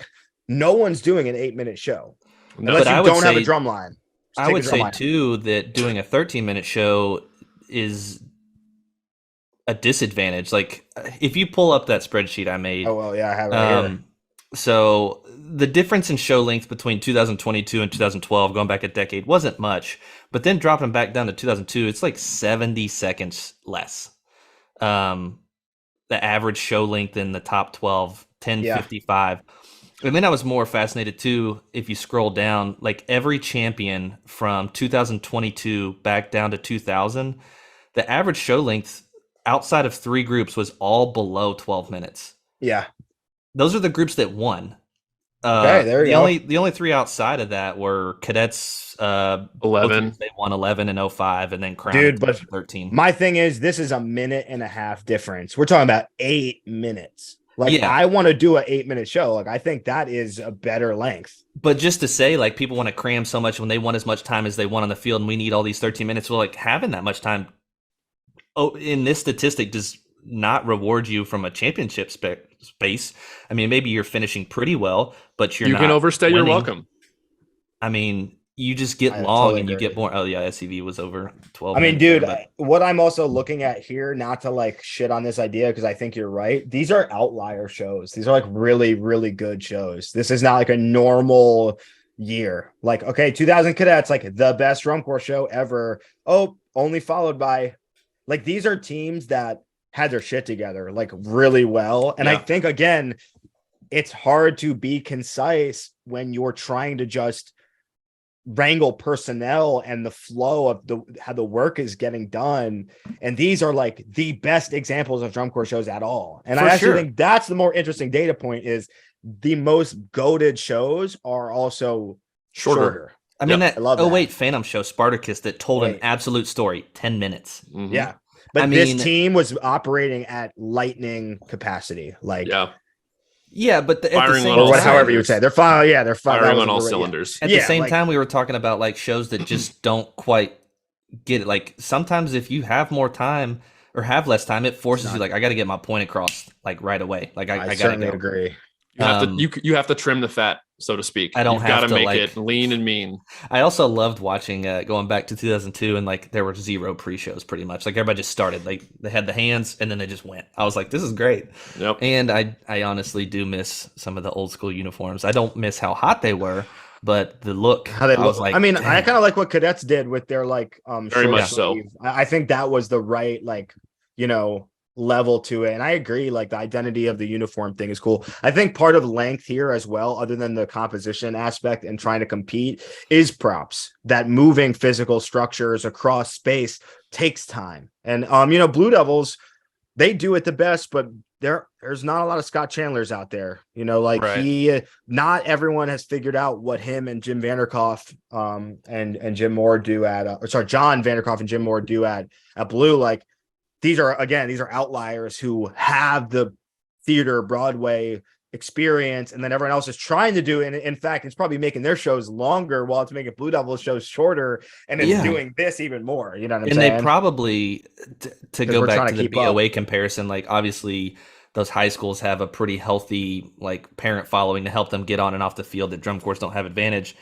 no one's doing an 8-minute show. Unless you don't have a drum line. I would say too that doing a 13-minute show is a disadvantage. Like if you pull up that spreadsheet I made. Oh, well, yeah, I have it right here. So the difference in show length between 2022 and 2012, going back a decade, wasn't much. But then dropping back down to 2002, it's like 70 seconds less. The average show length in the top 12, 10:55. And then I was more fascinated too, if you scroll down, like every champion from 2022 back down to 2000, the average show length outside of 3 groups was all below 12 minutes. Yeah. Those are the groups that won. Okay, there you go. The only 3 outside of that were Cadets. 11. They won 11 and 05, and then Crown. Dude, but 13. My thing is, this is a 1.5 minute difference. We're talking about 8 minutes. Like, I want to do an 8-minute show. Like, I think that is a better length. But just to say, like, people want to cram so much when they want as much time as they want on the field, and we need all these 13 minutes. Well, like, having that much time, in this statistic, does not reward you from a championship space. I mean, maybe you're finishing pretty well, but you can overstay your welcome. I mean, you just get long totally and you get more. Oh yeah, SCV was over 12. I mean, dude, what I'm also looking at here, not to like shit on this idea, because I think you're right. These are outlier shows. These are like really, really good shows. This is not like a normal year. Like, okay, 2000 Cadets, like the best drum corps show ever. Oh, only followed by, like, these are teams that had their shit together like really well. And I think, again, it's hard to be concise when you're trying to just wrangle personnel and the flow of how the work is getting done. And these are like the best examples of drum corps shows at all. And I actually think that's the more interesting data point, is the most goated shows are also shorter. I mean, that Phantom show, Spartacus, that told an absolute story, 10 minits. Mm-hmm. Yeah. But this team was operating at lightning capacity. Like, but firing on however you would say, they're firing. Yeah, they're firing on all cylinders. At the same time, we were talking about like shows that just don't quite get it. Like sometimes if you have more time or have less time, it forces you. Like, I got to get my point across like right away. Like I got to agree. You have to trim the fat so to speak. I don't You've have got to make like, it lean and mean. I also loved watching going back to 2002, and like there were zero pre-shows pretty much. Like everybody just started. Like they had the hands and then they just went. I was like, this is great. Yep. And I honestly do miss some of the old school uniforms. I don't miss how hot they were, but the look. How they look. Was like, I mean, damn. I kind of like what Cadets did with their like Very much sleeve. I think that was the right like, you know, level to it. And I agree, like the identity of the uniform thing is cool. I think part of length here as well, other than the composition aspect and trying to compete, is props. That moving physical structures across space takes time. And you know, Blue Devils, they do it the best, but there's not a lot of Scott Chandlers out there. You know, like not everyone has figured out what him and Jim Vanderkoff and Jim Moore do at John Vanderkoff and Jim Moore do at Blue. Like these are outliers who have the theater Broadway experience, and then everyone else is trying to do it. And in fact, it's probably making their shows longer while it's making Blue Devils shows shorter, and it's doing this even more. You know what I'm saying? And they probably, to go back to the BOA up. comparison, like obviously those high schools have a pretty healthy like parent following to help them get on and off the field that drum corps don't have advantage.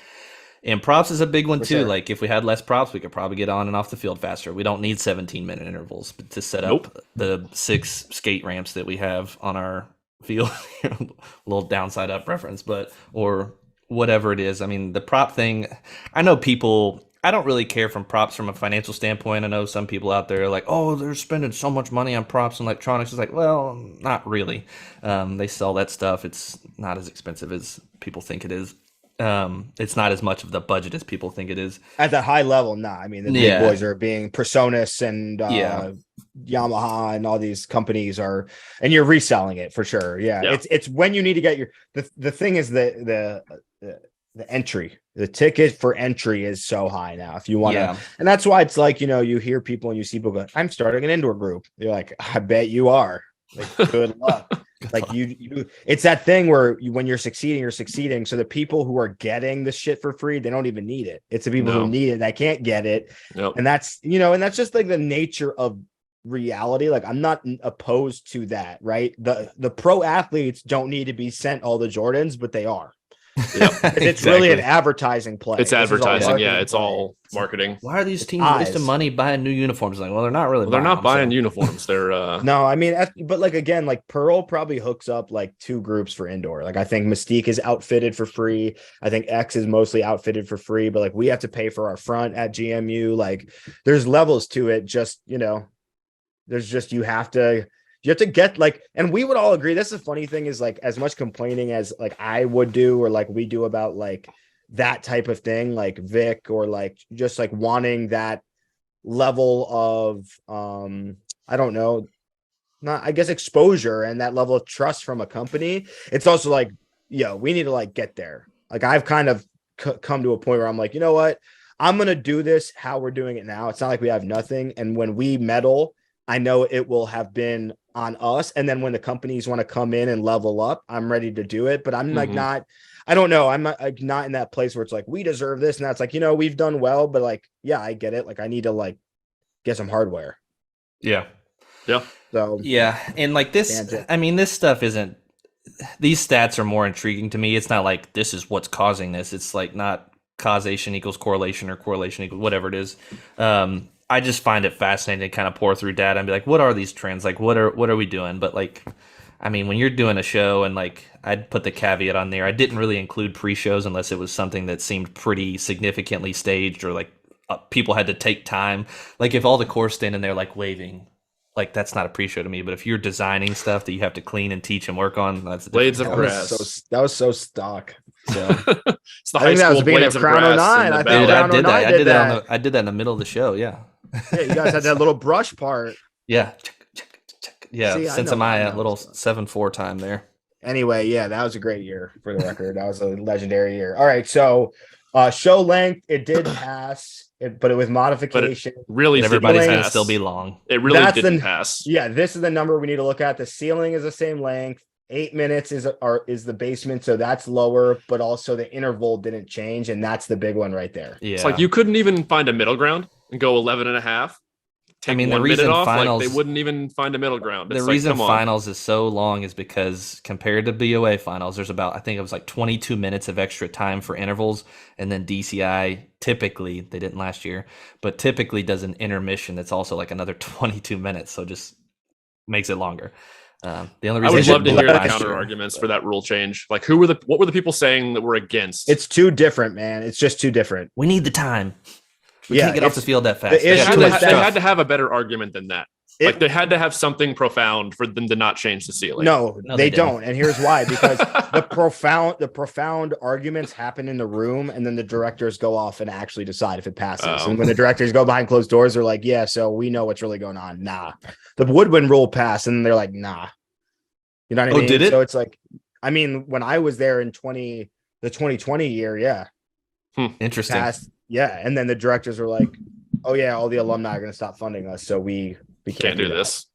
And props is a big one too. Sure. Like if we had less props, we could probably get on and off the field faster. We don't need 17-minute intervals to set up the 6 skate ramps that we have on our field. A little downside up reference, but or whatever it is. I mean, the prop thing, I know people, I don't really care from props from a financial standpoint. I know some people out there are like, oh, they're spending so much money on props and electronics. It's like, well, not really. They sell that stuff. It's not as expensive as people think it is. It's not as much of the budget as people think it is at that high level. Nah, I mean the big boys are being Personas and Yamaha and all these companies are, and you're reselling it for sure. It's when you need to get your the thing is the entry, the ticket for entry is so high now if you want to, and that's why it's like, you know, you hear people and you see people go, I'm starting an indoor group. You're like, I bet you are. Like, good luck. Like you it's that thing where when you're succeeding. So the people who are getting the shit for free, they don't even need it. It's the people who need it that can't get it. And that's, you know, and that's just like the nature of reality. Like I'm not opposed to that, right? The pro athletes don't need to be sent all the Jordans, but they are. It's really an advertising play. It's advertising. It's all marketing. Why are these teams wasting money buying new uniforms? Like, well, they're not really. They're not buying uniforms. They're no. I mean, but like again, like Pearl probably hooks up like 2 groups for indoor. Like I think Mystique is outfitted for free. I think X is mostly outfitted for free. But like we have to pay for our front at GMU. Like there's levels to it. Just, you know, there's just you have to get like, and we would all agree. That's the funny thing is like as much complaining as like I would do or like we do about like that type of thing, like Vic or like just like wanting that level of I don't know, not I guess exposure and that level of trust from a company. It's also like, we need to like get there. Like I've kind of come to a point where I'm like, you know what, I'm gonna do this how we're doing it now. It's not like we have nothing, and when we medal, I know it will have been on us. And then when the companies want to come in and level up, I'm ready to do it. But I'm like I don't know. I'm not in that place where it's like, we deserve this. And that's like, you know, we've done well, but like, I get it. Like I need to like get some hardware. Yeah. So and like this, I mean, this stuff isn't, these stats are more intriguing to me. It's not like this is what's causing this. It's like not causation equals correlation or correlation equals whatever it is. I just find it fascinating to kind of pour through data and be like, what are these trends? Like, what are we doing? But like, I mean, when you're doing a show, and like, I'd put the caveat on there. I didn't really include pre-shows unless it was something that seemed pretty significantly staged or like people had to take time. Like if all the corps standing there like waving, like that's not a pre-show to me. But if you're designing stuff that you have to clean and teach and work on, that's blades of grass. That was so stock. So it's the high school blades of grass. I did that in the middle of the show. Yeah, you guys had that little brush part. Yeah. Yeah, see, since my little 7-4 time there. Anyway, that was a great year for the record. That was a legendary year. All right, so show length, it did pass, but it was modification. But really, everybody's going to still be long. It really didn't pass. Yeah, this is the number we need to look at. The ceiling is the same length. 8 minutes is the basement, so that's lower, but also the interval didn't change, and that's the big one right there. Yeah. It's like you couldn't even find a middle ground and go 11 and a half. take the 1 reason minute off. finals, like they wouldn't even find a middle ground. The reason finals is so long is because compared to BOA finals, there's about, I think it was like 22 minutes of extra time for intervals. And then DCI typically, they didn't last year, but typically does an intermission that's also like another 22 minutes. So just makes it longer. The only reason I would love to hear the counter arguments for that rule change. Like what were the people saying that were against? It's too different, man. It's just too different. We need the time. We can't get off the field that fast. They had to have a better argument than that. Like they had to have something profound for them to not change the ceiling. No, they don't. And here's why: because the profound arguments happen in the room, and then the directors go off and actually decide if it passes. And when the directors go behind closed doors, they're like, "Yeah, so we know what's really going on." Nah, the Woodwind rule passed, and they're like, "Nah." You know what I mean? Did it? So it's like, I mean, when I was there in the 2020 year, yeah, interesting. Passed, yeah, and then the directors were like, "Oh yeah, all the alumni are going to stop funding us, so we can't do this."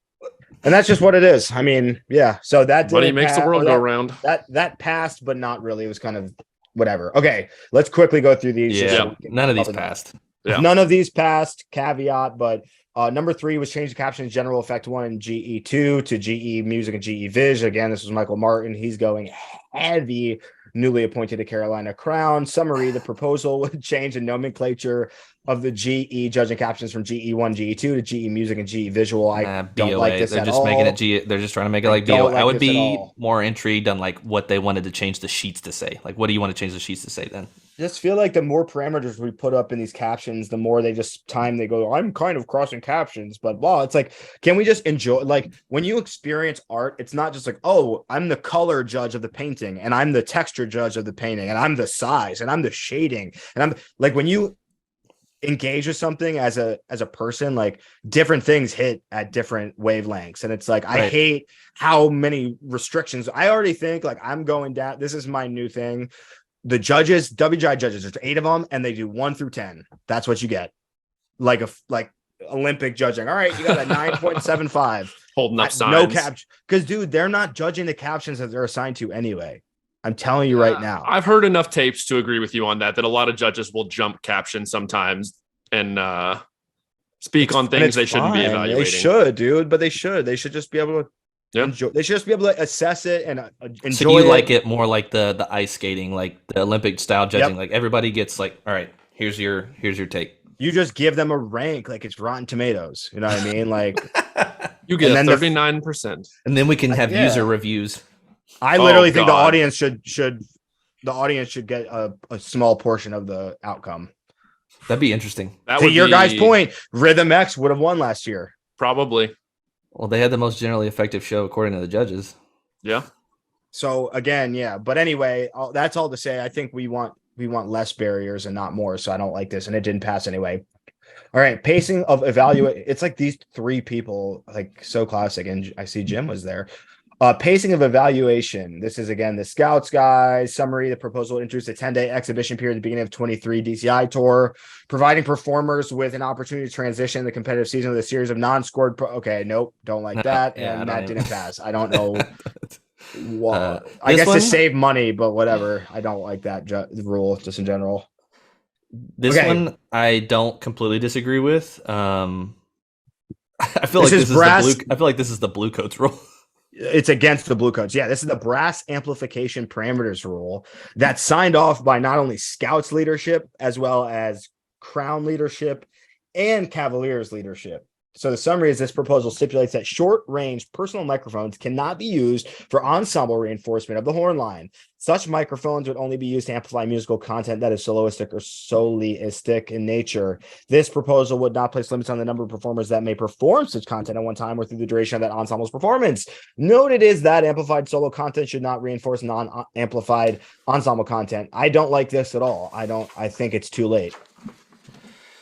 And that's just what it is. I mean, yeah. So that money makes the world go round. That passed, but not really. It was kind of whatever. Okay, let's quickly go through these. Yeah, none of these passed. Yeah. None of these passed. Caveat, but number 3 was change the captions General Effect 1 and GE2 to GE Music and GE Viz. Again, this was Michael Martin. He's going heavy. Newly appointed to Carolina Crown. Summary: the proposal would change the nomenclature of the GE judging captions from GE1, GE2 to GE Music and GE Visual. I don't BOA. like this They're at just all. making it G. They're just trying to make it like BOA. Like I would be more intrigued on like what they wanted to change the sheets to say. Like, what do you want to change the sheets to say then? Just feel like the more parameters we put up in these captions, the more they go, I'm kind of crossing captions, but wow, it's like, can we just enjoy? Like when you experience art, it's not just like, oh, I'm the color judge of the painting and I'm the texture judge of the painting and I'm the size and I'm the shading. And I'm like, when you engage with something as a person, like different things hit at different wavelengths. And it's like, I hate how many restrictions. I already think like I'm going down. This is my new thing. The judges, WGI judges, there's 8 of them, and they do 1 through 10. That's what you get. Like Olympic judging. All right, you got a 9.75. Holding up signs. No caption. Because, dude, they're not judging the captions that they're assigned to anyway. I'm telling you right now. I've heard enough tapes to agree with you on that a lot of judges will jump captions sometimes and speak on things they shouldn't be evaluating. They should, dude, but they should. They should just be able to Yeah. They should just be able to assess it and enjoy it. So you like it more like the ice skating, like the Olympic style judging. Yep. Like everybody gets like, all right, here's your take. You just give them a rank like it's Rotten Tomatoes. You know what I mean? Like you get a 39%. And then we can have user reviews. I literally think the audience should get a small portion of the outcome. That'd be interesting. To your guys' point, Rhythm X would have won last year. Probably. Well, they had the most generally effective show according to the judges. Yeah. So again, yeah. But anyway, that's all to say. I think we want less barriers and not more. So I don't like this, and it didn't pass anyway. All right, pacing of evaluate. It's like these 3 people, like so classic. And I see Jim was there. Pacing of evaluation. This is again the Scouts guys summary. The proposal introduced a 10-day exhibition period at the beginning of 23 DCI tour, providing performers with an opportunity to transition the competitive season with a series of non-scored. Okay, nope, don't like that, and that didn't pass. I don't know. I guess to save money, but whatever. I don't like that rule just in general. This one I don't completely disagree with. I feel like this is the blue coats rule. It's against the blue coats. Yeah, this is the brass amplification parameters rule that's signed off by not only Scouts leadership as well as Crown leadership and Cavaliers leadership. So the summary is this proposal stipulates that short-range personal microphones cannot be used for ensemble reinforcement of the horn line. Such microphones would only be used to amplify musical content that is soloistic or solistic in nature. This proposal would not place limits on the number of performers that may perform such content at one time or through the duration of that ensemble's performance. Noted is that amplified solo content should not reinforce non-amplified ensemble content. I don't like this at all. I think it's too late.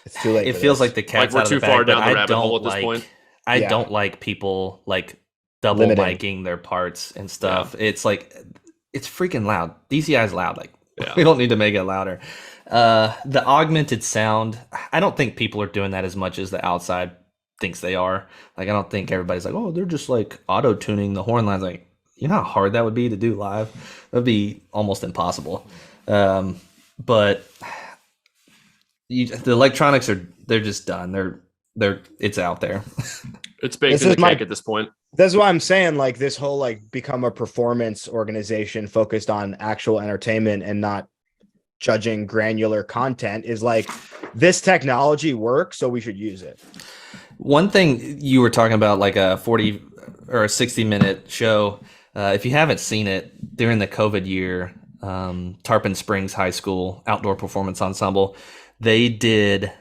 It's too late. It feels like the cat's we're out too of the bag, far down the rabbit hole at like, this point. I don't like people like double miking their parts and stuff. Yeah. It's like it's freaking loud. DCI is loud. Like we don't need to make it louder. The augmented sound. I don't think people are doing that as much as the outside thinks they are. Like I don't think everybody's like, oh, they're just like auto tuning the horn lines. Like you know how hard that would be to do live. That'd be almost impossible. But the electronics they're just done. it's out there. It's baked in the cake at this point. That's why I'm saying, like, this whole, like, become a performance organization focused on actual entertainment and not judging granular content is like, this technology works, so we should use it. One thing you were talking about, like a 40 or a 60-minute show, if you haven't seen it, during the COVID year, Tarpon Springs High School Outdoor Performance Ensemble, they did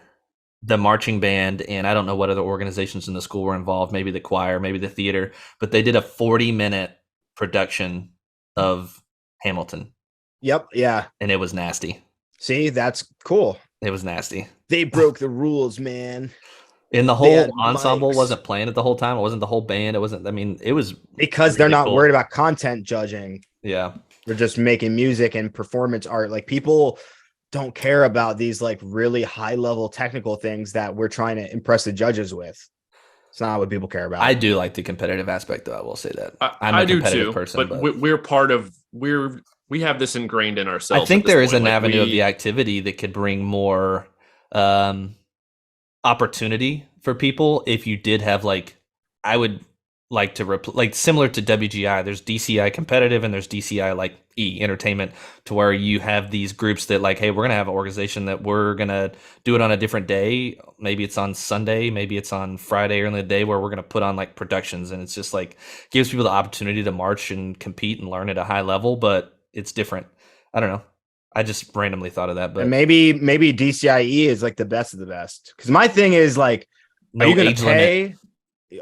the marching band, and I don't know what other organizations in the school were involved, maybe the choir, maybe the theater, but they did a 40-minute production of Hamilton. Yep. Yeah. And it was nasty. See, that's cool. It was nasty. They broke the rules, man. And the whole ensemble wasn't playing it the whole time. It wasn't the whole band. It wasn't, I mean, it was because they're not worried about content judging. Yeah. They're just making music and performance art. Like, people don't care about these like really high level technical things that we're trying to impress the judges with. It's not what people care about. I do like the competitive aspect, though. I will say that. I'm a competitive person, but we're part of, we have this ingrained in ourselves. I think there is an avenue of the activity that could bring more opportunity for people if you did have, like, I would like to like similar to WGI, there's DCI competitive and there's DCI like entertainment, to where you have these groups that like, hey, we're gonna have an organization that we're gonna do it on a different day. Maybe it's on Sunday, maybe it's on Friday or in the day, where we're gonna put on like productions, and it's just like gives people the opportunity to march and compete and learn at a high level, but it's different. I don't know. I just randomly thought of that, but and maybe DCIE is like the best of the best. Because my thing is like, are you going to pay? Limit.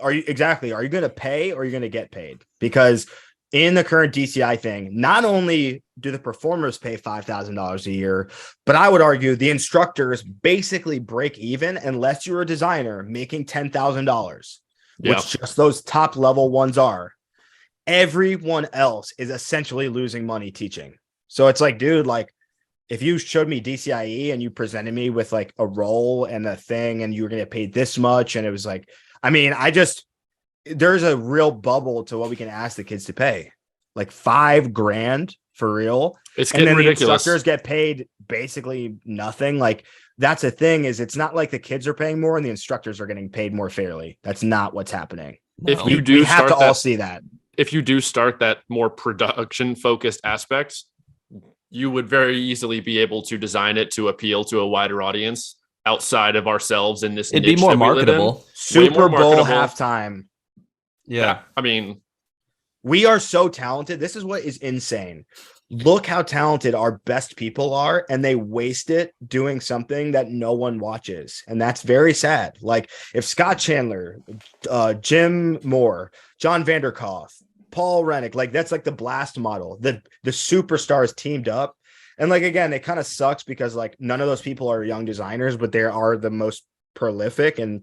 Are you going to pay or are you going to get paid? Because in the current DCI thing, not only do the performers pay $5,000 a year, but I would argue the instructors basically break even unless you're a designer making $10,000, which just those top level ones are. Everyone else is essentially losing money teaching. So it's like, dude, like, if you showed me DCIE and you presented me with like a role and a thing and you were going to get paid this much, and it was like, I mean, there's a real bubble to what we can ask the kids to pay, like $5,000 for real. It's getting ridiculous. The instructors get paid basically nothing. Like, that's the thing, is it's not like the kids are paying more and the instructors are getting paid more fairly. That's not what's happening. If you do, we have to all see that. If you do start that more production focused aspect, you would very easily be able to design it to appeal to a wider audience outside of ourselves in this. It'd be more marketable. Super Bowl halftime. Yeah. I mean, we are so talented. This is what is insane. Look how talented our best people are, and they waste it doing something that no one watches. And that's very sad. Like, if Scott Chandler, Jim Moore, John Vanderkoff, Paul Rennick, like, that's like the blast model. The superstars teamed up. And like, again, it kind of sucks because like none of those people are young designers, but they are the most prolific and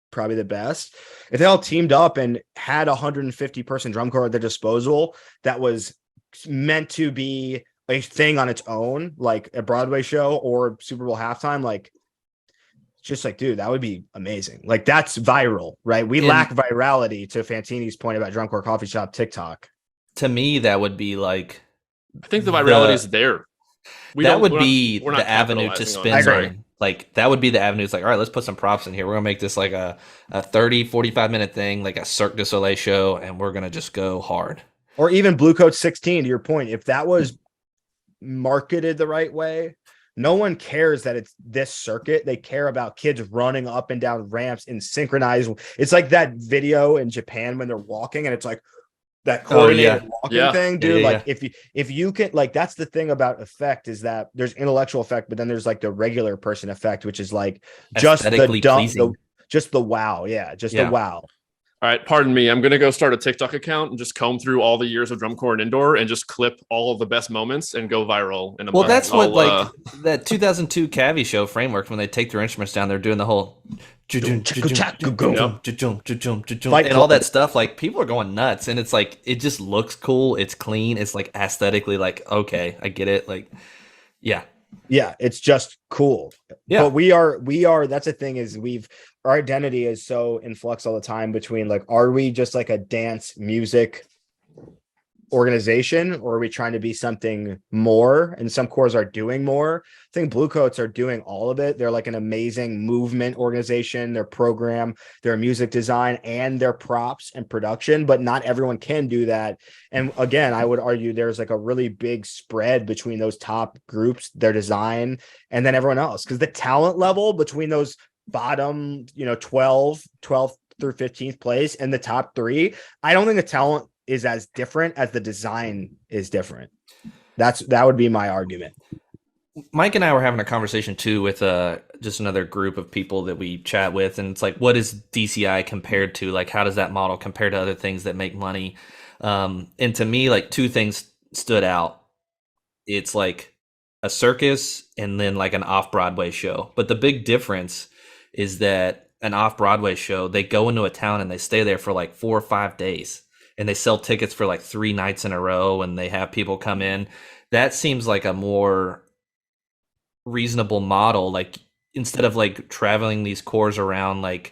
probably the best. If they all teamed up and had 150 person drum corps at their disposal that was meant to be a thing on its own, like a Broadway show or Super Bowl halftime, like, just like, dude, that would be amazing. Like, that's viral, right? We lack virality, to Fantini's point about Drum Corps Coffee Shop TikTok. To me, that would be like, I think the virality is there. That would be the avenue to spin on. Like, that would be the avenue. It's like, all right, let's put some props in here. We're gonna make this like a 30, 45 minute thing, like a Cirque du Soleil show, and we're gonna just go hard. Or even Blue Coat 16, to your point, if that was marketed the right way, no one cares that it's this circuit. They care about kids running up and down ramps in synchronized. It's like that video in Japan when they're walking and it's like that coordinated walking thing, dude. Like, if you can, like, that's the thing about effect, is that there's intellectual effect, but then there's like the regular person effect, which is like just the dumb, just the wow. Yeah. Just the wow. All right, pardon me. I'm going to go start a TikTok account and just comb through all the years of drum corps and indoor and just clip all of the best moments and go viral. In a month. That's what like that 2002 Cavi show framework, when they take their instruments down, they're doing the whole and all that stuff. Like, people are going nuts, and it's like, it just looks cool. It's clean. It's like aesthetically like, okay, I get it. Like, yeah, it's just cool. Yeah, but we are. That's the thing, is our identity is so in flux all the time between like, are we just like a dance music organization, or are we trying to be something more? And some corps are doing more. I think Blue Coats are doing all of it. They're like an amazing movement organization, their program, their music design, and their props and production, but not everyone can do that. And again, I would argue there's like a really big spread between those top groups, their design, and then everyone else, because the talent level between those bottom, 12 through 15th place and the top 3, I don't think the talent is as different as the design is different. That would be my argument. Mike and I were having a conversation too with just another group of people that we chat with, and it's like, what is DCI compared to? Like, how does that model compare to other things that make money? And to me, like, 2 things stood out. It's like a circus and then like an off-Broadway show. But the big difference is that an off-Broadway show, they go into a town and they stay there for like 4 or 5 days, and they sell tickets for like 3 nights in a row, and they have people come in. That seems like a more reasonable model. Like, instead of like traveling these corps around like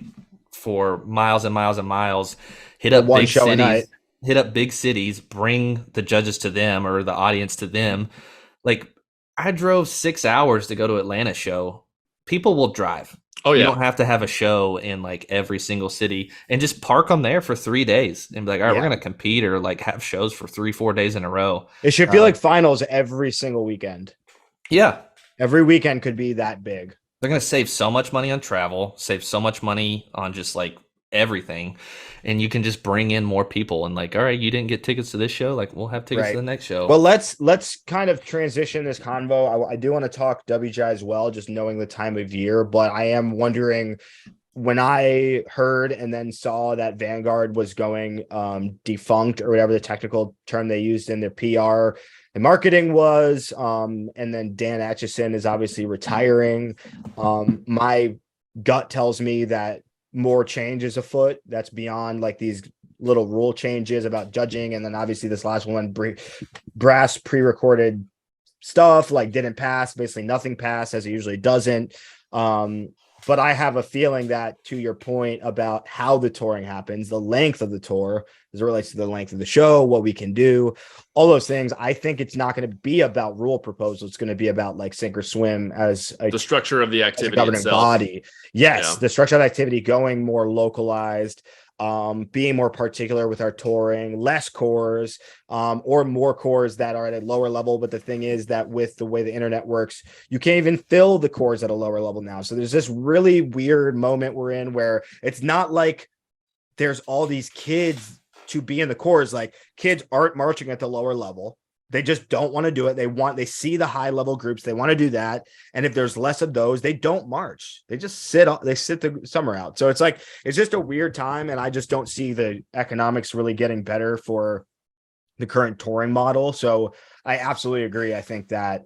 for miles and miles and miles, hit up big cities, bring the judges to them or the audience to them. Like, I drove 6 hours to go to Atlanta show. People will drive. Oh, yeah. You don't have to have a show in like every single city, and just park them there for 3 days and be like, all right, we're going to compete, or like have shows for 3-4 days in a row. It should feel like finals every single weekend. Yeah. Every weekend could be that big. They're going to save so much money on travel, save so much money on just like everything. And you can just bring in more people and like, all right, you didn't get tickets to this show, like we'll have tickets to the next show. Well, let's kind of transition this convo. I do want to talk WGI as well, just knowing the time of year, but I am wondering, when I heard and then saw that Vanguard was going defunct, or whatever the technical term they used in their PR and marketing was, and then Dan Atchison is obviously retiring, my gut tells me that more change is afoot. That's beyond like these little rule changes about judging. And then obviously this last one, brass pre-recorded stuff like didn't pass, basically nothing passed, as it usually doesn't. But I have a feeling that, to your point about how the touring happens, the length of the tour as it relates to the length of the show, what we can do, all those things, I think it's not going to be about rule proposal. It's going to be about like sink or swim as the structure of the activity governing itself. Body. Yes, the structure of the activity going more localized, being more particular with our touring, less corps, or more corps that are at a lower level. But the thing is that with the way the internet works, you can't even fill the corps at a lower level now. So there's this really weird moment we're in where it's not like there's all these kids to be in the corps. Like, kids aren't marching at the lower level. They just don't want to do it. They see the high level groups. They want to do that. And if there's less of those, they don't march. They just sit the summer out. So it's just a weird time. And I just don't see the economics really getting better for the current touring model. So I absolutely agree. I think that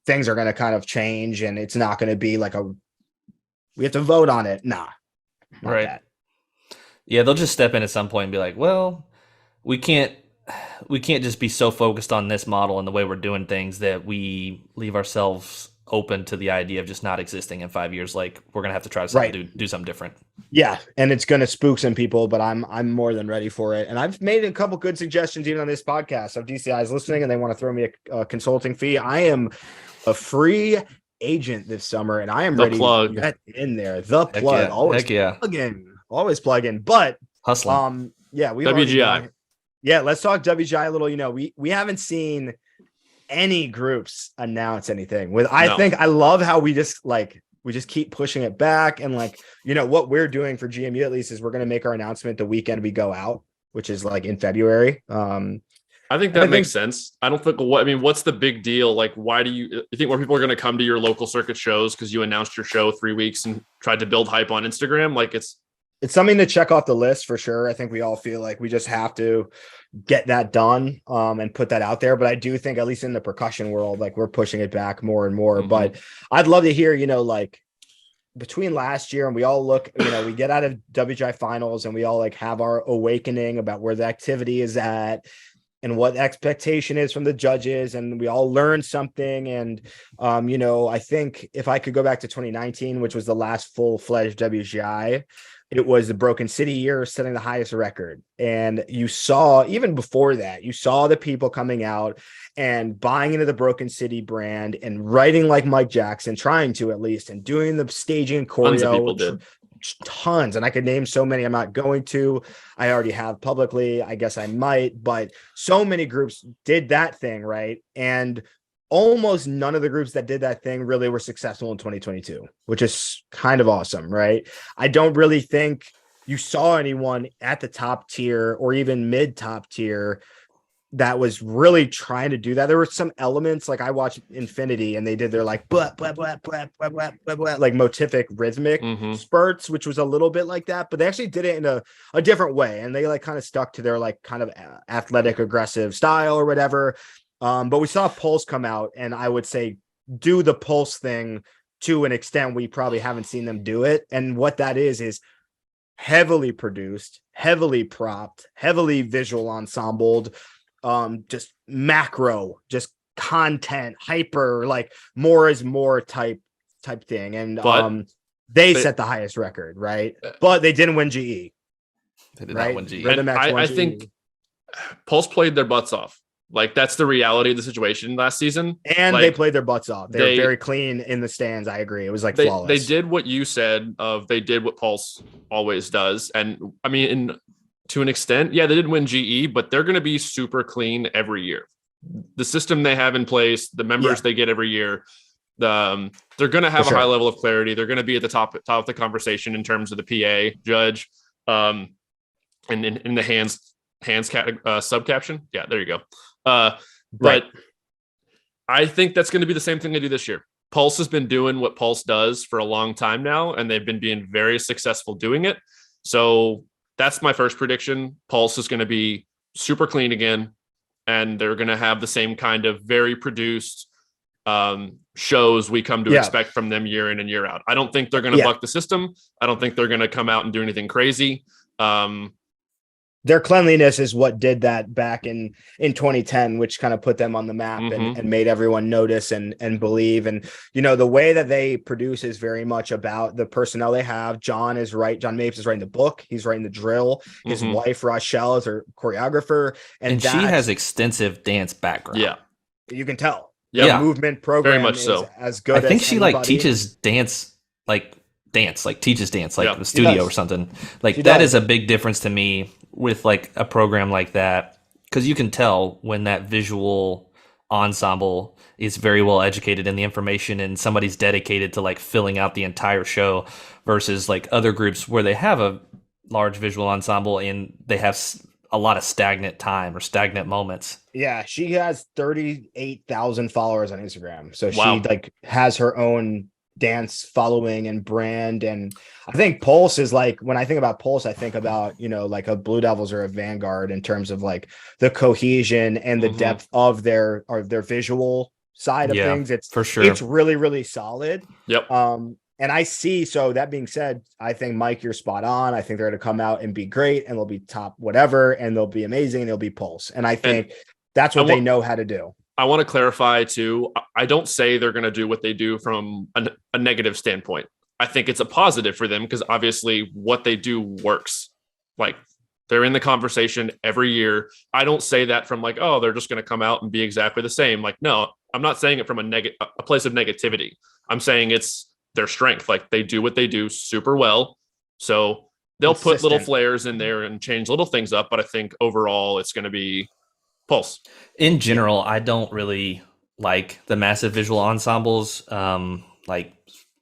things are going to kind of change, and it's not going to be like we have to vote on it. Nah. Right. That. Yeah. They'll just step in at some point and be like, well, we can't just be so focused on this model and the way we're doing things that we leave ourselves open to the idea of just not existing in 5 years. Like, we're going to have to try to do something different. Yeah. And it's going to spook some people, but I'm more than ready for it. And I've made a couple good suggestions even on this podcast. So if DCI is listening and they want to throw me a consulting fee, I am a free agent this summer, and I am ready to get in there. The plug. Always plug in, but hustling. Yeah, we WGI. Yeah, let's talk WGI a little. We haven't seen any groups announce anything. I think I love how we just keep pushing it back, and what we're doing for GMU at least is we're going to make our announcement the weekend we go out, which is like in February. I think that makes sense. I don't think what's the big deal? Like, why do you think more people are going to come to your local circuit shows because you announced your show 3 weeks and tried to build hype on Instagram? Like, it's something to check off the list for sure. I think we all feel like we just have to get that done and put that out there. But I do think, at least in the percussion world, like, we're pushing it back more and more. Mm-hmm. But I'd love to hear, like, between last year and we all look, we get out of WGI finals and we all like have our awakening about where the activity is at and what expectation is from the judges, and we all learn something. And, I think if I could go back to 2019, which was the last full-fledged WGI, it was the Broken City year setting the highest record. And you saw, even before that, you saw the people coming out and buying into the Broken City brand and writing like Mike Jackson, trying to at least, and doing the staging and choreo. Tons of people did. Tons. And I could name so many. I'm not going to. I already have publicly. I guess I might. But so many groups did that thing, right? And almost none of the groups that did that thing really were successful in 2022, which is kind of awesome, right? I don't really think you saw anyone at the top tier or even mid top tier that was really trying to do that. There were some elements, like I watched Infinity and they did their like blah, blah, blah, blah, blah, blah, blah, blah, like motivic rhythmic spurts, which was a little bit like that, but they actually did it in a different way. And they like kind of stuck to their like kind of athletic, aggressive style or whatever. But we saw Pulse come out and I would say do the Pulse thing to an extent we probably haven't seen them do it. And what that is heavily produced, heavily propped, heavily visual ensembled, just macro, just content, hyper, like more is more type thing. And they set the highest record, right? But they didn't win GE. They did not win GE. And I think Pulse played their butts off. Like, that's the reality of the situation last season. And like, they played their butts off. They were very clean in the stands. I agree. It was like flawless. They did what you said they did what Pulse always does. And I mean, to an extent, yeah, they didn't win GE, but they're going to be super clean every year. The system they have in place, the members they get every year, they're going to have a high level of clarity. They're going to be at the top of the conversation in terms of the PA judge, and in the hands sub caption. Yeah, there you go. But I think that's going to be the same thing they do this year. Pulse has been doing what Pulse does for a long time now, and they've been being very successful doing it. So that's my first prediction. Pulse is going to be super clean again, and they're going to have the same kind of very produced shows we come to expect from them year in and year out. I don't think they're going to buck the system. I don't think they're going to come out and do anything crazy. Their cleanliness is what did that back in 2010, which kind of put them on the map and made everyone notice and believe. And, you know, the way that they produce is very much about the personnel they have. John Mapes is writing the book. He's writing the drill. His wife, Rochelle, is her choreographer. And she has extensive dance background. Yeah. You can tell. Yeah. The movement program very much so. As good as I think she anybody. like teaches dance, teaches dance, like the studio or something. Like, she that does. is a big difference to me with like a program like that, because you can tell when that visual ensemble is very well educated in the information and somebody's dedicated to like filling out the entire show versus like other groups where they have a large visual ensemble and they have a lot of stagnant time or stagnant moments. Yeah, she has 38,000 followers on Instagram. So Wow. she like has her own dance following and brand. And I think Pulse is like, when I think about Pulse, I think about, you know, like a Blue Devils or a Vanguard in terms of like the cohesion and the depth of their visual side of things. It's for sure. It's really, really solid. Yep. And I see, so that being said, I think, Mike, you're spot on. I think they're going to come out and be great and they'll be top whatever, and they'll be amazing and they'll be Pulse. And I think that's what they know how to do. I want to clarify too. I don't say they're going to do what they do from a negative standpoint. I think it's a positive for them because obviously what they do works. Like, they're in the conversation every year. I don't say that from like, oh, they're just going to come out and be exactly the same. Like, no, I'm not saying it from a place of negativity. I'm saying it's their strength. Like, they do what they do super well. So they'll put little flares in there and change little things up. But I think overall it's going to be Pulse. In general, I don't really like the massive visual ensembles, like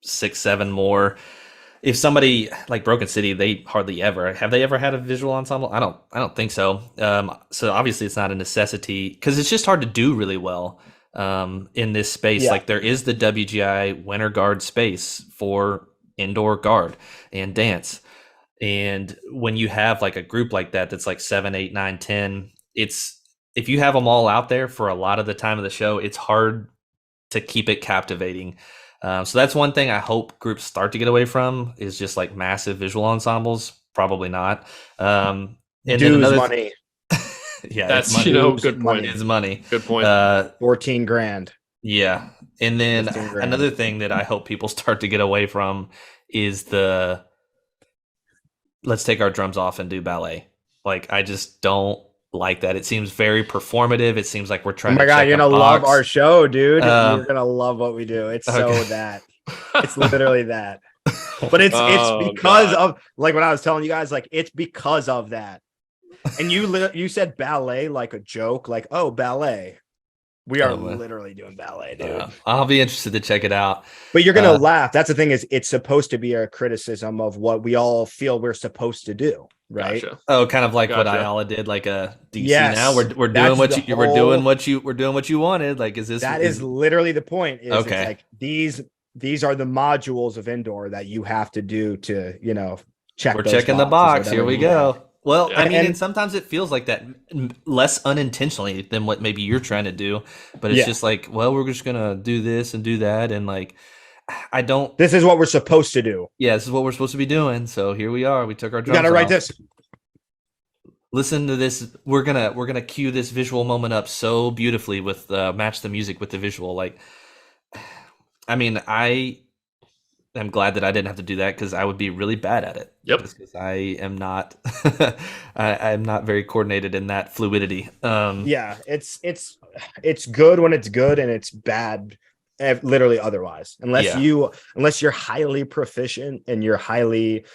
6, 7 more. If somebody like Broken City, they hardly ever have they ever had a visual ensemble? I don't think so. So obviously it's not a necessity because it's just hard to do really well in this space. Yeah. Like, there is the WGI Winter Guard space for indoor guard and dance. And when you have like a group like that, that's like 7, 8, 9, 10, if you have them all out there for a lot of the time of the show, it's hard to keep it captivating. So that's one thing I hope groups start to get away from, is just like massive visual ensembles. Probably not. And then money. Yeah, that's money. Good point. It's money. Good point. 14 grand. Yeah, and then another thing that I hope people start to get away from is the let's take our drums off and do ballet. Like, I just don't like that. It seems very performative. It seems like we're trying to check a box. You're going to love our show, dude. You're going to love what we do. It's okay. so that. It's literally that. But it's because of, like, what I was telling you guys, like, it's because of that. And you said ballet like a joke, like, oh, ballet. We are literally doing ballet, dude. I'll be interested to check it out. But you're going to laugh. That's the thing, is it's supposed to be a criticism of what we all feel we're supposed to do, right? Gotcha. Oh, kind of like what Ayala did, like a DC. Now we're doing what you wanted. Like, is this? That is literally the point. Is okay. It's like these are the modules of indoor that you have to do to, check. We're checking the box. Here we go. Well, I mean, and sometimes it feels like that less unintentionally than what maybe you're trying to do, but it's just like, well, we're just going to do this and do that. And like, this is what we're supposed to do. Yeah, this is what we're supposed to be doing. So here we are. We took our drums. You got to write this. Listen to this. We're going to cue this visual moment up so beautifully with match the music with the visual. Like, I mean, I'm glad that I didn't have to do that, because I would be really bad at it. Yep. Because I am not, I'm not very coordinated in that fluidity. Yeah, it's good when it's good, and it's bad, literally otherwise. Unless you're highly proficient and you're highly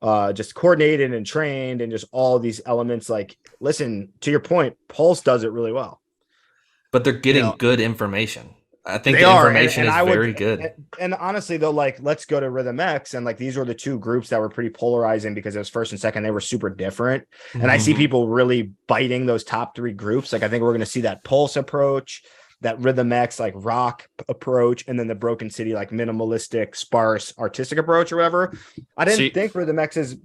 just coordinated and trained and just all these elements. Like, listen, to your point, Pulse does it really well. But they're getting good information. I think the information is very good. And honestly, though, like, let's go to Rhythm X, and like, these were the two groups that were pretty polarizing, because it was first and second. They were super different. And I see people really biting those top three groups. Like, I think we're going to see that Pulse approach, that Rhythm X, like, rock approach, and then the Broken City, like, minimalistic, sparse, artistic approach or whatever. I didn't think Rhythm X's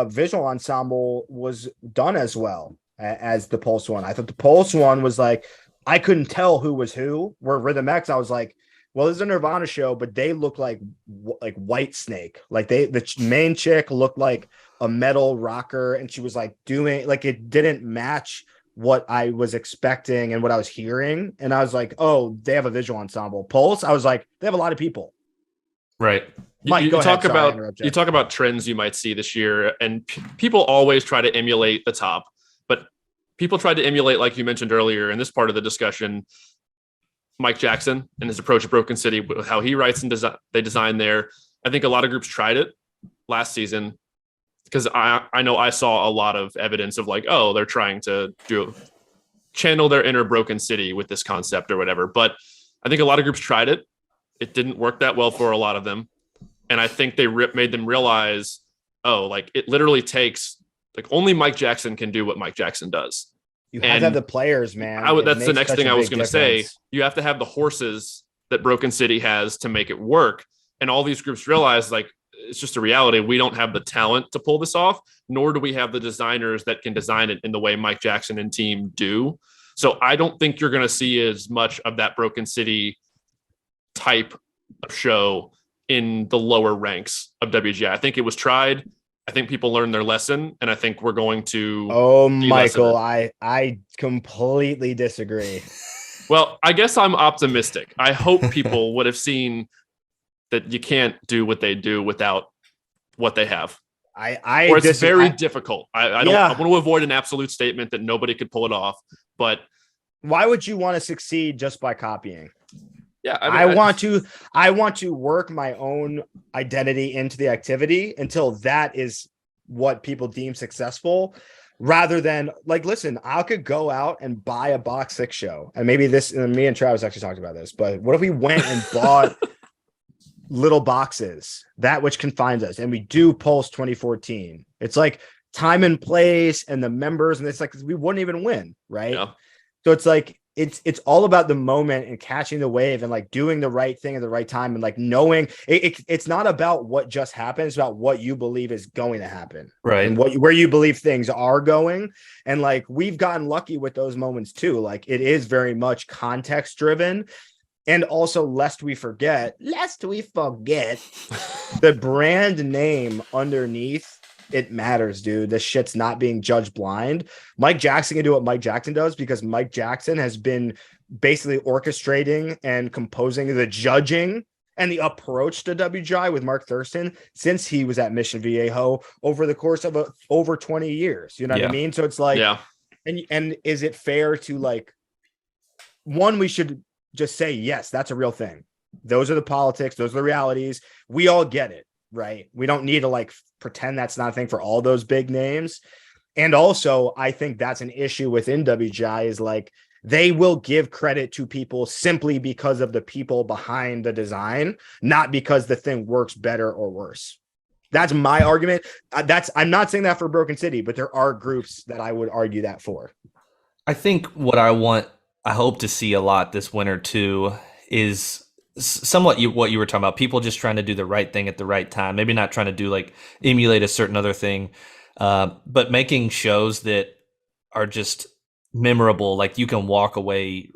visual ensemble was done as well as the Pulse one. I thought the Pulse one was like, I couldn't tell who was who. Where Rhythm X, I was like, well, this is a Nirvana show, but they look like White Snake. Like, the main chick looked like a metal rocker, and she was like doing, like, it didn't match what I was expecting and what I was hearing. And I was like, oh, they have a visual ensemble. Pulse, I was like, they have a lot of people. Right. Mike, you talk about trends you might see this year, and people always try to emulate the top, but people tried to emulate, like you mentioned earlier in this part of the discussion, Mike Jackson and his approach at Broken City, with how he writes and they design there. I think a lot of groups tried it last season, because I know I saw a lot of evidence of like, oh, they're trying to channel their inner Broken City with this concept or whatever. But I think a lot of groups tried it. It didn't work that well for a lot of them. And I think they made them realize, oh, like, it literally takes, like, only Mike Jackson can do what Mike Jackson does. You have to have the players, man. That's the next thing I was going to say. You have to have the horses that Broken City has to make it work. And all these groups realize, like, it's just a reality. We don't have the talent to pull this off, nor do we have the designers that can design it in the way Mike Jackson and team do. So I don't think you're going to see as much of that Broken City type of show in the lower ranks of WGI. I think it was tried. I think people learned their lesson, and I think we're going to. Oh, Michael, I completely disagree. Well, I guess I'm optimistic. I hope people would have seen that you can't do what they do without what they have. Or it's very difficult. I want to avoid an absolute statement that nobody could pull it off, but why would you want to succeed just by copying? Yeah, I want to work my own identity into the activity until that is what people deem successful, rather than, like, listen, I could go out and buy a box 6 show, and maybe me and Travis actually talked about this, but what if we went and bought little boxes, that which confines us, and we do Pulse 2014? It's like time and place and the members, and it's like, we wouldn't even win, right? Yeah. So it's like, it's all about the moment and catching the wave and like doing the right thing at the right time, and like knowing it's not about what just happened. It's about what you believe is going to happen, right? And where you believe things are going. And like, we've gotten lucky with those moments too. Like, it is very much context driven. And also, lest we forget, the brand name underneath it matters, dude. This shit's not being judged blind. Mike Jackson can do what Mike Jackson does, because Mike Jackson has been basically orchestrating and composing the judging and the approach to WGI with Mark Thurston since he was at Mission Viejo over the course of over 20 years. You know what I mean? So it's like, and is it fair to like, one, we should just say, yes, that's a real thing. Those are the politics. Those are the realities. We all get it, right? We don't need to like pretend that's not a thing for all those big names. And also, I think that's an issue within WGI is like, they will give credit to people simply because of the people behind the design, not because the thing works better or worse. That's my argument. I'm not saying that for Broken City, but there are groups that I would argue that for. I think what I hope to see a lot this winter too is somewhat what you were talking about. People just trying to do the right thing at the right time. Maybe not trying to do like emulate a certain other thing, but making shows that are just memorable. Like you can walk away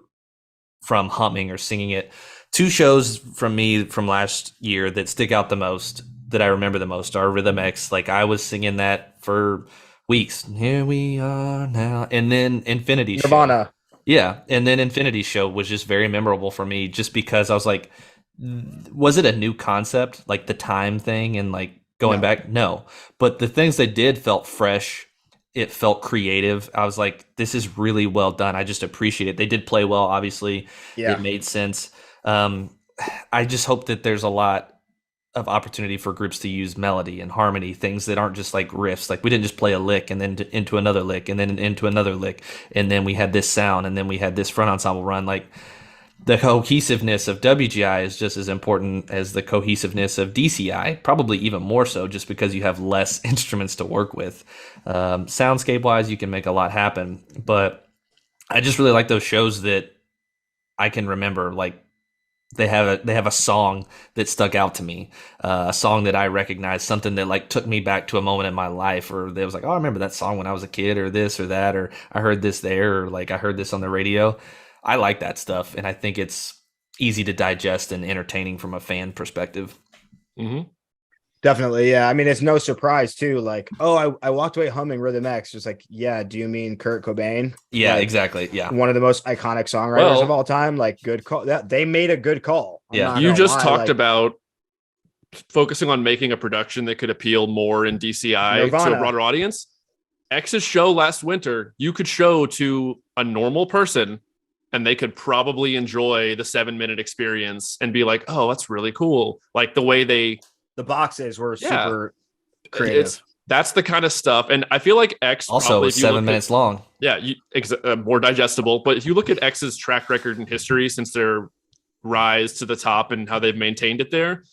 from humming or singing it. Two shows from me from last year that stick out the most, that I remember the most, are Rhythm X. Like I was singing that for weeks. Here we are now. And then Infinity Nirvana. Show. Yeah. And then Infinity Show was just very memorable for me just because I was like, was it a new concept? Like the time thing and like going back? No. But the things they did felt fresh. It felt creative. I was like, this is really well done. I just appreciate it. They did play well, obviously. Yeah. It made sense. I just hope that there's a lot of opportunity for groups to use melody and harmony, things that aren't just like riffs. Like we didn't just play a lick and then into another lick and then into another lick. And then we had this sound and then we had this front ensemble run. Like the cohesiveness of WGI is just as important as the cohesiveness of DCI, probably even more so just because you have less instruments to work with. Soundscape wise, you can make a lot happen, but I just really like those shows that I can remember. Like they have a song that stuck out to me, a song that I recognized, something that like took me back to a moment in my life, or they was like, oh, I remember that song when I was a kid, or this or that, or I heard this there, or like I heard this on the radio. I like that stuff, and I think it's easy to digest and entertaining from a fan perspective. Mm-hmm. Definitely, yeah. I mean, it's no surprise too. Like, oh, I walked away humming Rhythm X. Just like, yeah. Do you mean Kurt Cobain? Yeah, like, exactly. Yeah, one of the most iconic songwriters of all time. Like, good call. That they made a good call. You just talked about focusing on making a production that could appeal more in DCI Nirvana. to a broader audience. X's show last winter, you could show to a normal person, and they could probably enjoy the 7-minute experience and be like, oh, that's really cool. Like the way the boxes were super creative. That's the kind of stuff. And I feel like X also was 7 minutes long. Yeah. More digestible. But if you look at X's track record in history since their rise to the top and how they've maintained it there,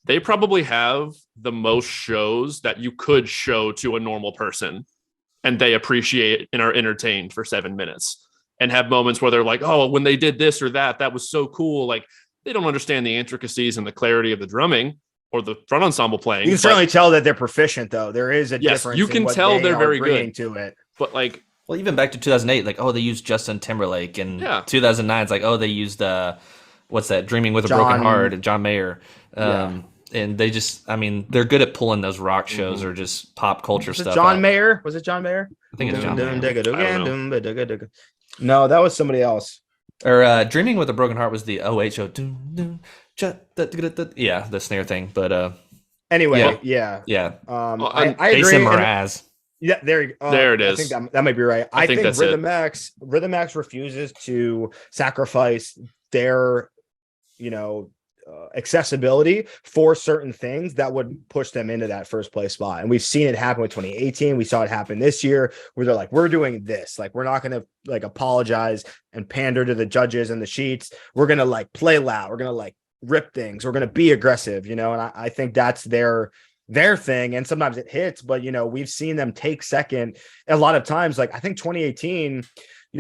they probably have the most shows that you could show to a normal person, and they appreciate and are entertained for 7 minutes. And have moments where they're like, oh, when they did this or that, that was so cool. Like they don't understand the intricacies and the clarity of the drumming or the front ensemble playing. You can certainly tell that they're proficient, though. There is a difference. You can tell they're very good to it. But like, well, even back to 2008, like, oh, they used Justin Timberlake, and 2009, it's like, oh, they used what's that? Dreaming with a Broken Heart, John Mayer. And they just, I mean, they're good at pulling those rock shows or just pop culture stuff. John Mayer? Was it John Mayer? I think it's John Mayer. No, that was somebody else. Or Dreaming with a Broken Heart was the OH show. Yeah, the snare thing. But anyway, yeah. I agree. Jason Mraz. Yeah, there it is. I think that might be right. I think Rhythm X refuses to sacrifice their, accessibility for certain things that would push them into that first place spot. And we've seen it happen with 2018. We saw it happen this year where they're like, we're doing this. Like, we're not going to like apologize and pander to the judges and the sheets. We're going to like play loud. We're going to like rip things. We're going to be aggressive, and I think that's their thing. And sometimes it hits, but we've seen them take second a lot of times. Like I think 2018,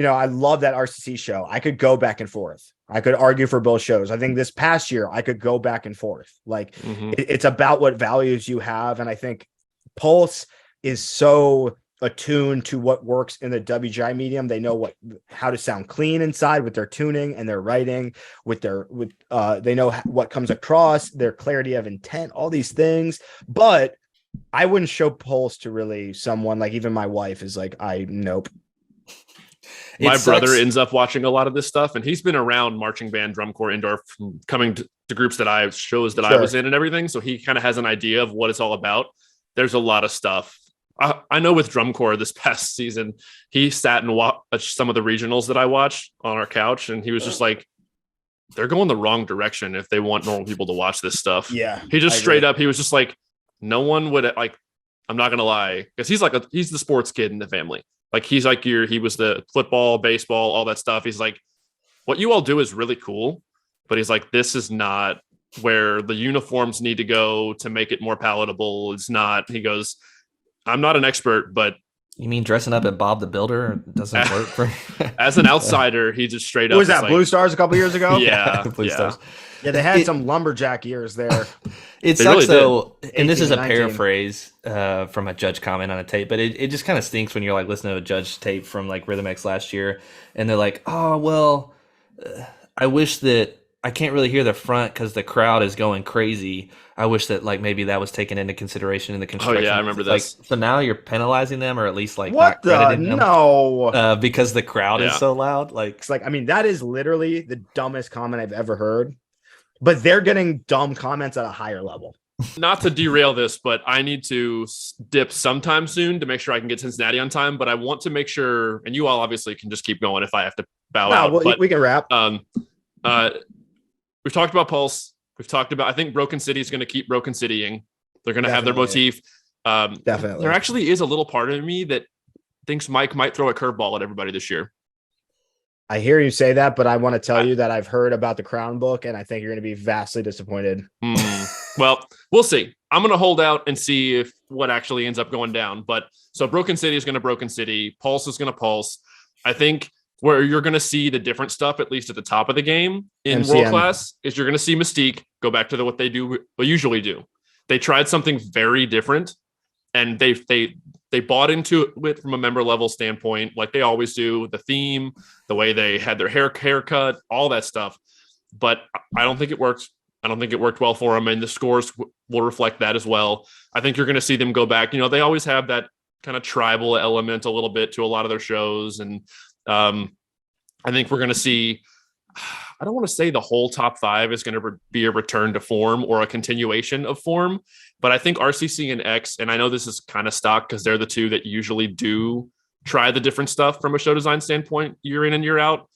I love that RCC show. I could go back and forth. I could argue for both shows. I think this past year I could go back and forth. Like it's about what values you have. And I think Pulse is so attuned to what works in the WGI medium. They know how to sound clean inside with their tuning and their writing, they know what comes across, their clarity of intent, all these things. But I wouldn't show Pulse to really someone like even my wife is like, nope. My brother ends up watching a lot of this stuff, and he's been around marching band, drum corps, indoor, from coming to groups that I was in and everything. So he kind of has an idea of what it's all about. There's a lot of stuff. I know with drum corps this past season, he sat and watched some of the regionals that I watched on our couch, and he was just like, they're going the wrong direction if they want normal people to watch this stuff. Yeah. He just straight up, he was just like, no one would like, I'm not going to lie. Cause he's the sports kid in the family. Like he was the football, baseball, all that stuff. He's like, what you all do is really cool, but he's like, this is not where the uniforms need to go to make it more palatable. It's not, he goes, I'm not an expert, but you mean dressing up at Bob the Builder doesn't work for as an outsider, he just straight up was that like, Blue Stars a couple years ago? Yeah. Blue Stars. Yeah, they had some lumberjack years there. It sucks really though, and this is a paraphrase from a Judge comment on a tape, but it just kind of stinks when you're like listening to a Judge tape from like Rhythm X last year, and they're like, oh, well, I wish that I can't really hear the front because the crowd is going crazy. I wish that like maybe that was taken into consideration in the construction. Oh yeah, I remember this. Like, so now you're penalizing them, or at least like what the no because the crowd is so loud. Like it's like, I mean, that is literally the dumbest comment I've ever heard. But they're getting dumb comments at a higher level. Not to derail this, but I need to dip sometime soon to make sure I can get Cincinnati on time. But I want to make sure, and you all obviously can just keep going if I have to bow out. Well, but, we can wrap. We've talked about Pulse. We've talked about, I think Broken City is going to keep Broken Citying. They're going to have their motif. Definitely. There actually is a little part of me that thinks Mike might throw a curveball at everybody this year. I hear you say that, but I want to tell you that I've heard about the Crown book, and I think you're going to be vastly disappointed. Well, we'll see. I'm going to hold out and see if what actually ends up going down. But so Broken City is going to Broken City. Pulse is going to Pulse. I think where you're going to see the different stuff, at least at the top of the game in MCM. World Class, is you're going to see Mystique go back to what they usually do. They tried something very different, and they bought into it from a member level standpoint, like they always do, the theme, the way they had their haircut, all that stuff. But I don't think it worked. I don't think it worked well for them, and the scores will reflect that as well. I think you're going to see them go back. You know, they always have that kind of tribal element a little bit to a lot of their shows, and I think we're going to see, I don't want to say the whole top five is going to be a return to form or a continuation of form, but I think RCC and X, and I know this is kind of stock because they're the two that usually do try the different stuff from a show design standpoint year in and year out.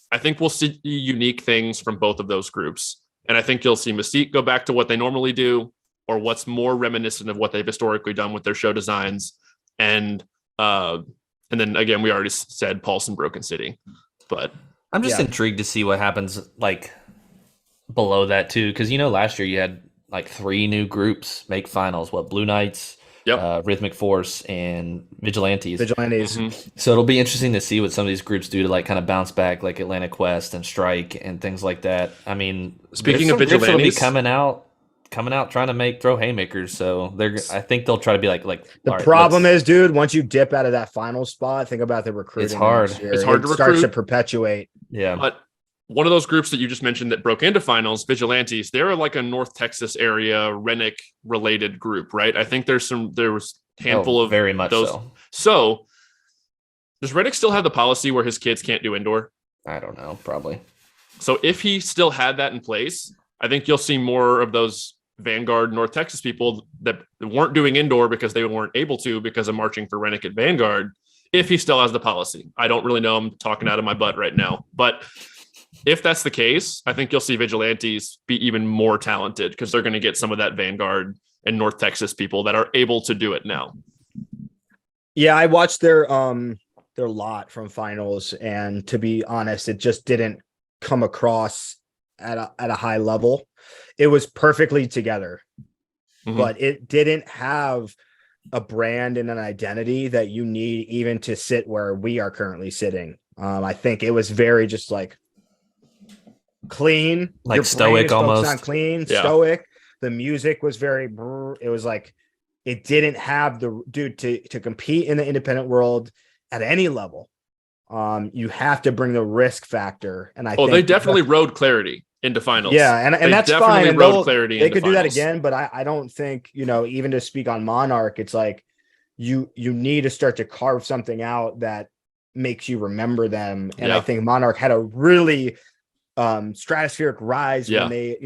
I think we'll see unique things from both of those groups. And I think you'll see Mystique go back to what they normally do, or what's more reminiscent of what they've historically done with their show designs. And then again, we already said Pulse and Broken City, but I'm just intrigued to see what happens like below that too. Cause you know, last year you had like 3 new groups make finals, Blue Knights, Rhythmic Force, and Vigilantes. Mm-hmm. So it'll be interesting to see what some of these groups do to like kind of bounce back, like Atlantic West and Strike and things like that. I mean, speaking of Vigilantes, will be coming out trying to throw haymakers. So I think they'll try to be like the problem is, dude, once you dip out of that final spot, think about the recruiting. It's hard. It's hard to recruit. Starts to perpetuate. Yeah. But one of those groups that you just mentioned that broke into finals, Vigilantes, they're like a North Texas area Rennick related group, right? I think there was a handful of very much those. So does Rennick still have the policy where his kids can't do indoor? I don't know, probably. So if he still had that in place, I think you'll see more of those Vanguard North Texas people that weren't doing indoor because they weren't able to because of marching for Rennick at Vanguard. If he still has the policy, I don't really know. I'm talking out of my butt right now, but if that's the case, I think you'll see Vigilantes be even more talented because they're going to get some of that Vanguard and North Texas people that are able to do it now. Yeah, I watched their lot from finals, and to be honest, it just didn't come across at a high level. It was perfectly together, but it didn't have a brand and an identity that you need even to sit where we are currently sitting. I think it was very just like clean, like stoic, almost clean, stoic. The music was very, it was like, it didn't have the dude to compete in the independent world at any level. You have to bring the risk factor. And I think they definitely rode clarity into finals. Yeah. And that's fine. And they could do that again, but I don't think, even to speak on Monarch, it's like you need to start to carve something out that makes you remember them. And I think Monarch had a really stratospheric rise when they,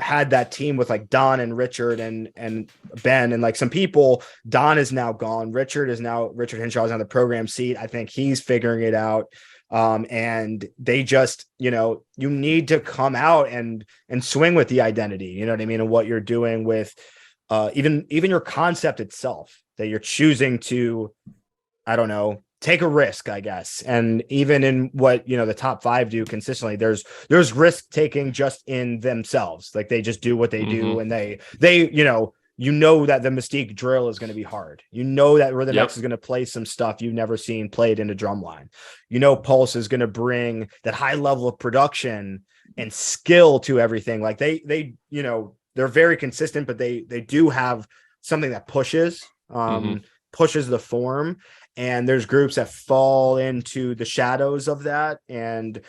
had that team with like Don and Richard and Ben and like some people. Don is now gone. Richard Henshaw is on the program seat. I think he's figuring it out. And they just, you need to come out and swing with the identity, you know what I mean? And what you're doing with even your concept itself, that you're choosing to, I don't know, take a risk, I guess. And even in what, the top 5 do consistently, there's risk taking just in themselves. Like they just do what they do. And they, that the Mystique drill is going to be hard. That Rhythm X is going to play some stuff you've never seen played into drumline. Pulse is going to bring that high level of production and skill to everything. Like they they're very consistent, but they do have something that pushes the form. And there's groups that fall into the shadows of that. And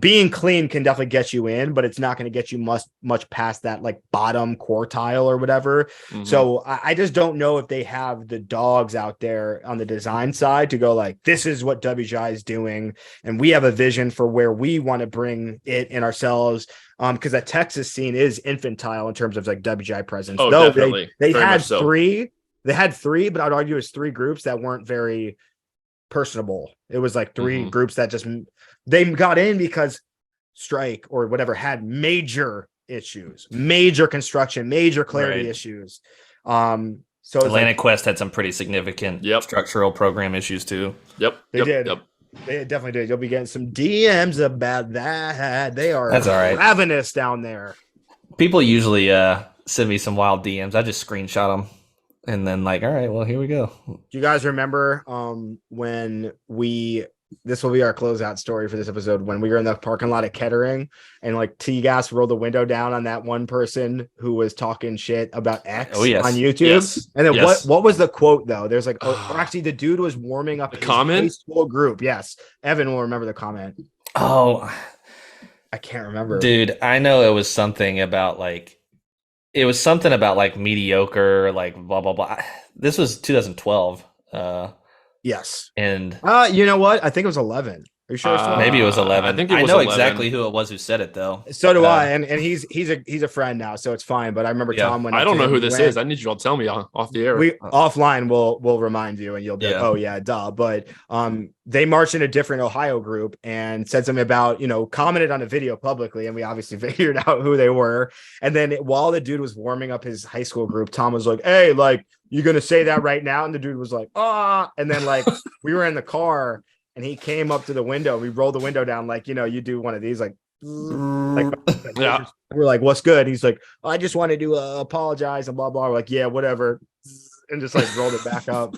being clean can definitely get you in, but it's not going to get you much past that like bottom quartile or whatever. So I just don't know if they have the dogs out there on the design side to go like, this is what WGI is doing. And we have a vision for where we want to bring it in ourselves. Because that Texas scene is infantile in terms of like WGI presence. Oh, though definitely. They had 3. They had 3, but I'd argue it's 3 groups that weren't very personable. It was like 3 groups that just, they got in because Strike or whatever had major issues, major construction, major clarity issues. So Atlantic Quest had some pretty significant structural program issues too. They did. They definitely did. You'll be getting some DMs about that. That's all right. Ravenous down there. People usually send me some wild DMs. I just screenshot them. And then all right, well, here we go. Do you guys remember when this will be our closeout story for this episode, when we were in the parking lot at Kettering and like T-Gas rolled the window down on that one person who was talking shit about X on YouTube? And then what was the quote though? There's like, or actually the dude was warming up the comment? His school group. Yes. Evan will remember the comment. Oh, I can't remember. Dude, I know it was something about like, mediocre, like blah, blah, blah. This was 2012. Yes. And you know what? I think it was 11. Are you sure? Maybe it was 11. I think it was. I know 11. Exactly who it was who said it though. So do I. And he's a friend now, so it's fine. But I remember Tom when I don't know who this is. I need you all to tell me off the air. We offline we'll remind you and you'll be like, oh yeah, duh. But they marched in a different Ohio group and said something about, commented on a video publicly, and we obviously figured out who they were. And then while the dude was warming up his high school group, Tom was like, hey, like, you gonna say that right now? And the dude was like, and then like we were in the car. And he came up to the window. We rolled the window down, like, you do one of these, like we're like, what's good? He's like, I just wanted to apologize and blah, blah. We're like, yeah, whatever. And just like rolled it back up.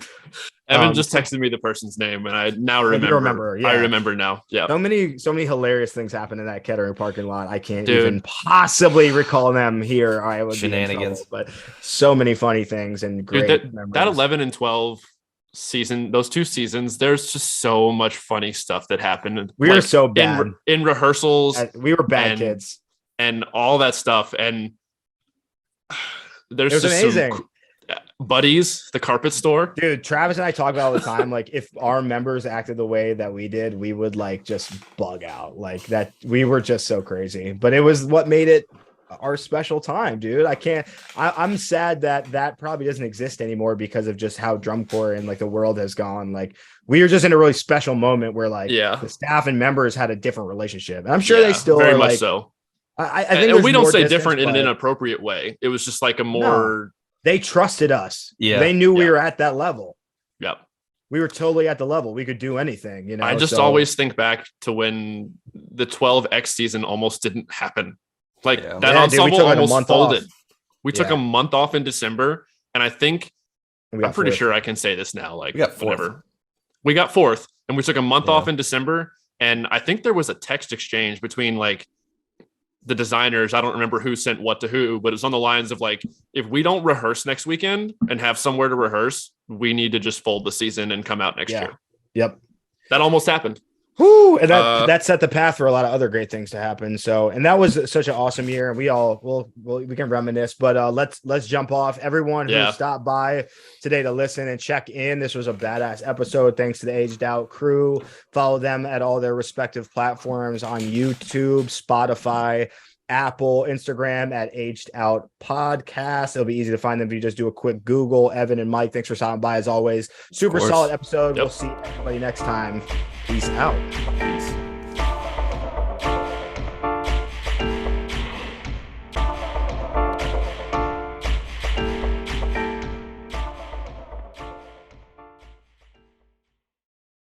Evan just texted me the person's name, and I now remember. I remember now. Yeah. So many hilarious things happened in that Kettering parking lot. I can't even possibly recall them here. I would shenanigans, but so many funny things and great. Dude, that 11 and 12 season, those 2 seasons, there's just so much funny stuff that happened. We were so bad in rehearsals. We were bad kids and all that stuff. And there's just amazing. Buddies, the carpet store. Dude, Travis and I talk about all the time. Like, if our members acted the way that we did, we would like just bug out like that. We were just so crazy, but it was what made it our special time, dude. I'm sad that probably doesn't exist anymore because of just how drum corps and like the world has gone. Like, we were just in a really special moment where like the staff and members had a different relationship, and I'm sure they still very are, much like, so. I think, and we don't say different in an inappropriate way. It was just like a more they trusted us. They knew we were at that level. We were totally at the level. We could do anything, I just always think back to when the 12X season almost didn't happen. Like that ensemble almost folded. We took a month off in December, and I think I'm pretty sure I can say this now. Like, we got 4th, and we took a month off in December, and I think there was a text exchange between like the designers. I don't remember who sent what to who, but it was on the lines of like, if we don't rehearse next weekend and have somewhere to rehearse, we need to just fold the season and come out next year. Yep. That almost happened. Whew, and that set the path for a lot of other great things to happen. So, and that was such an awesome year. And we can reminisce, but let's jump off. Everyone who stopped by today to listen and check in. This was a badass episode. Thanks to the Aged Out crew. Follow them at all their respective platforms on YouTube, Spotify, Apple, Instagram at Aged Out Podcast. It'll be easy to find them if you just do a quick Google. Evan and Mike, thanks for stopping by as always. Super solid episode. We'll see everybody next time. Peace out.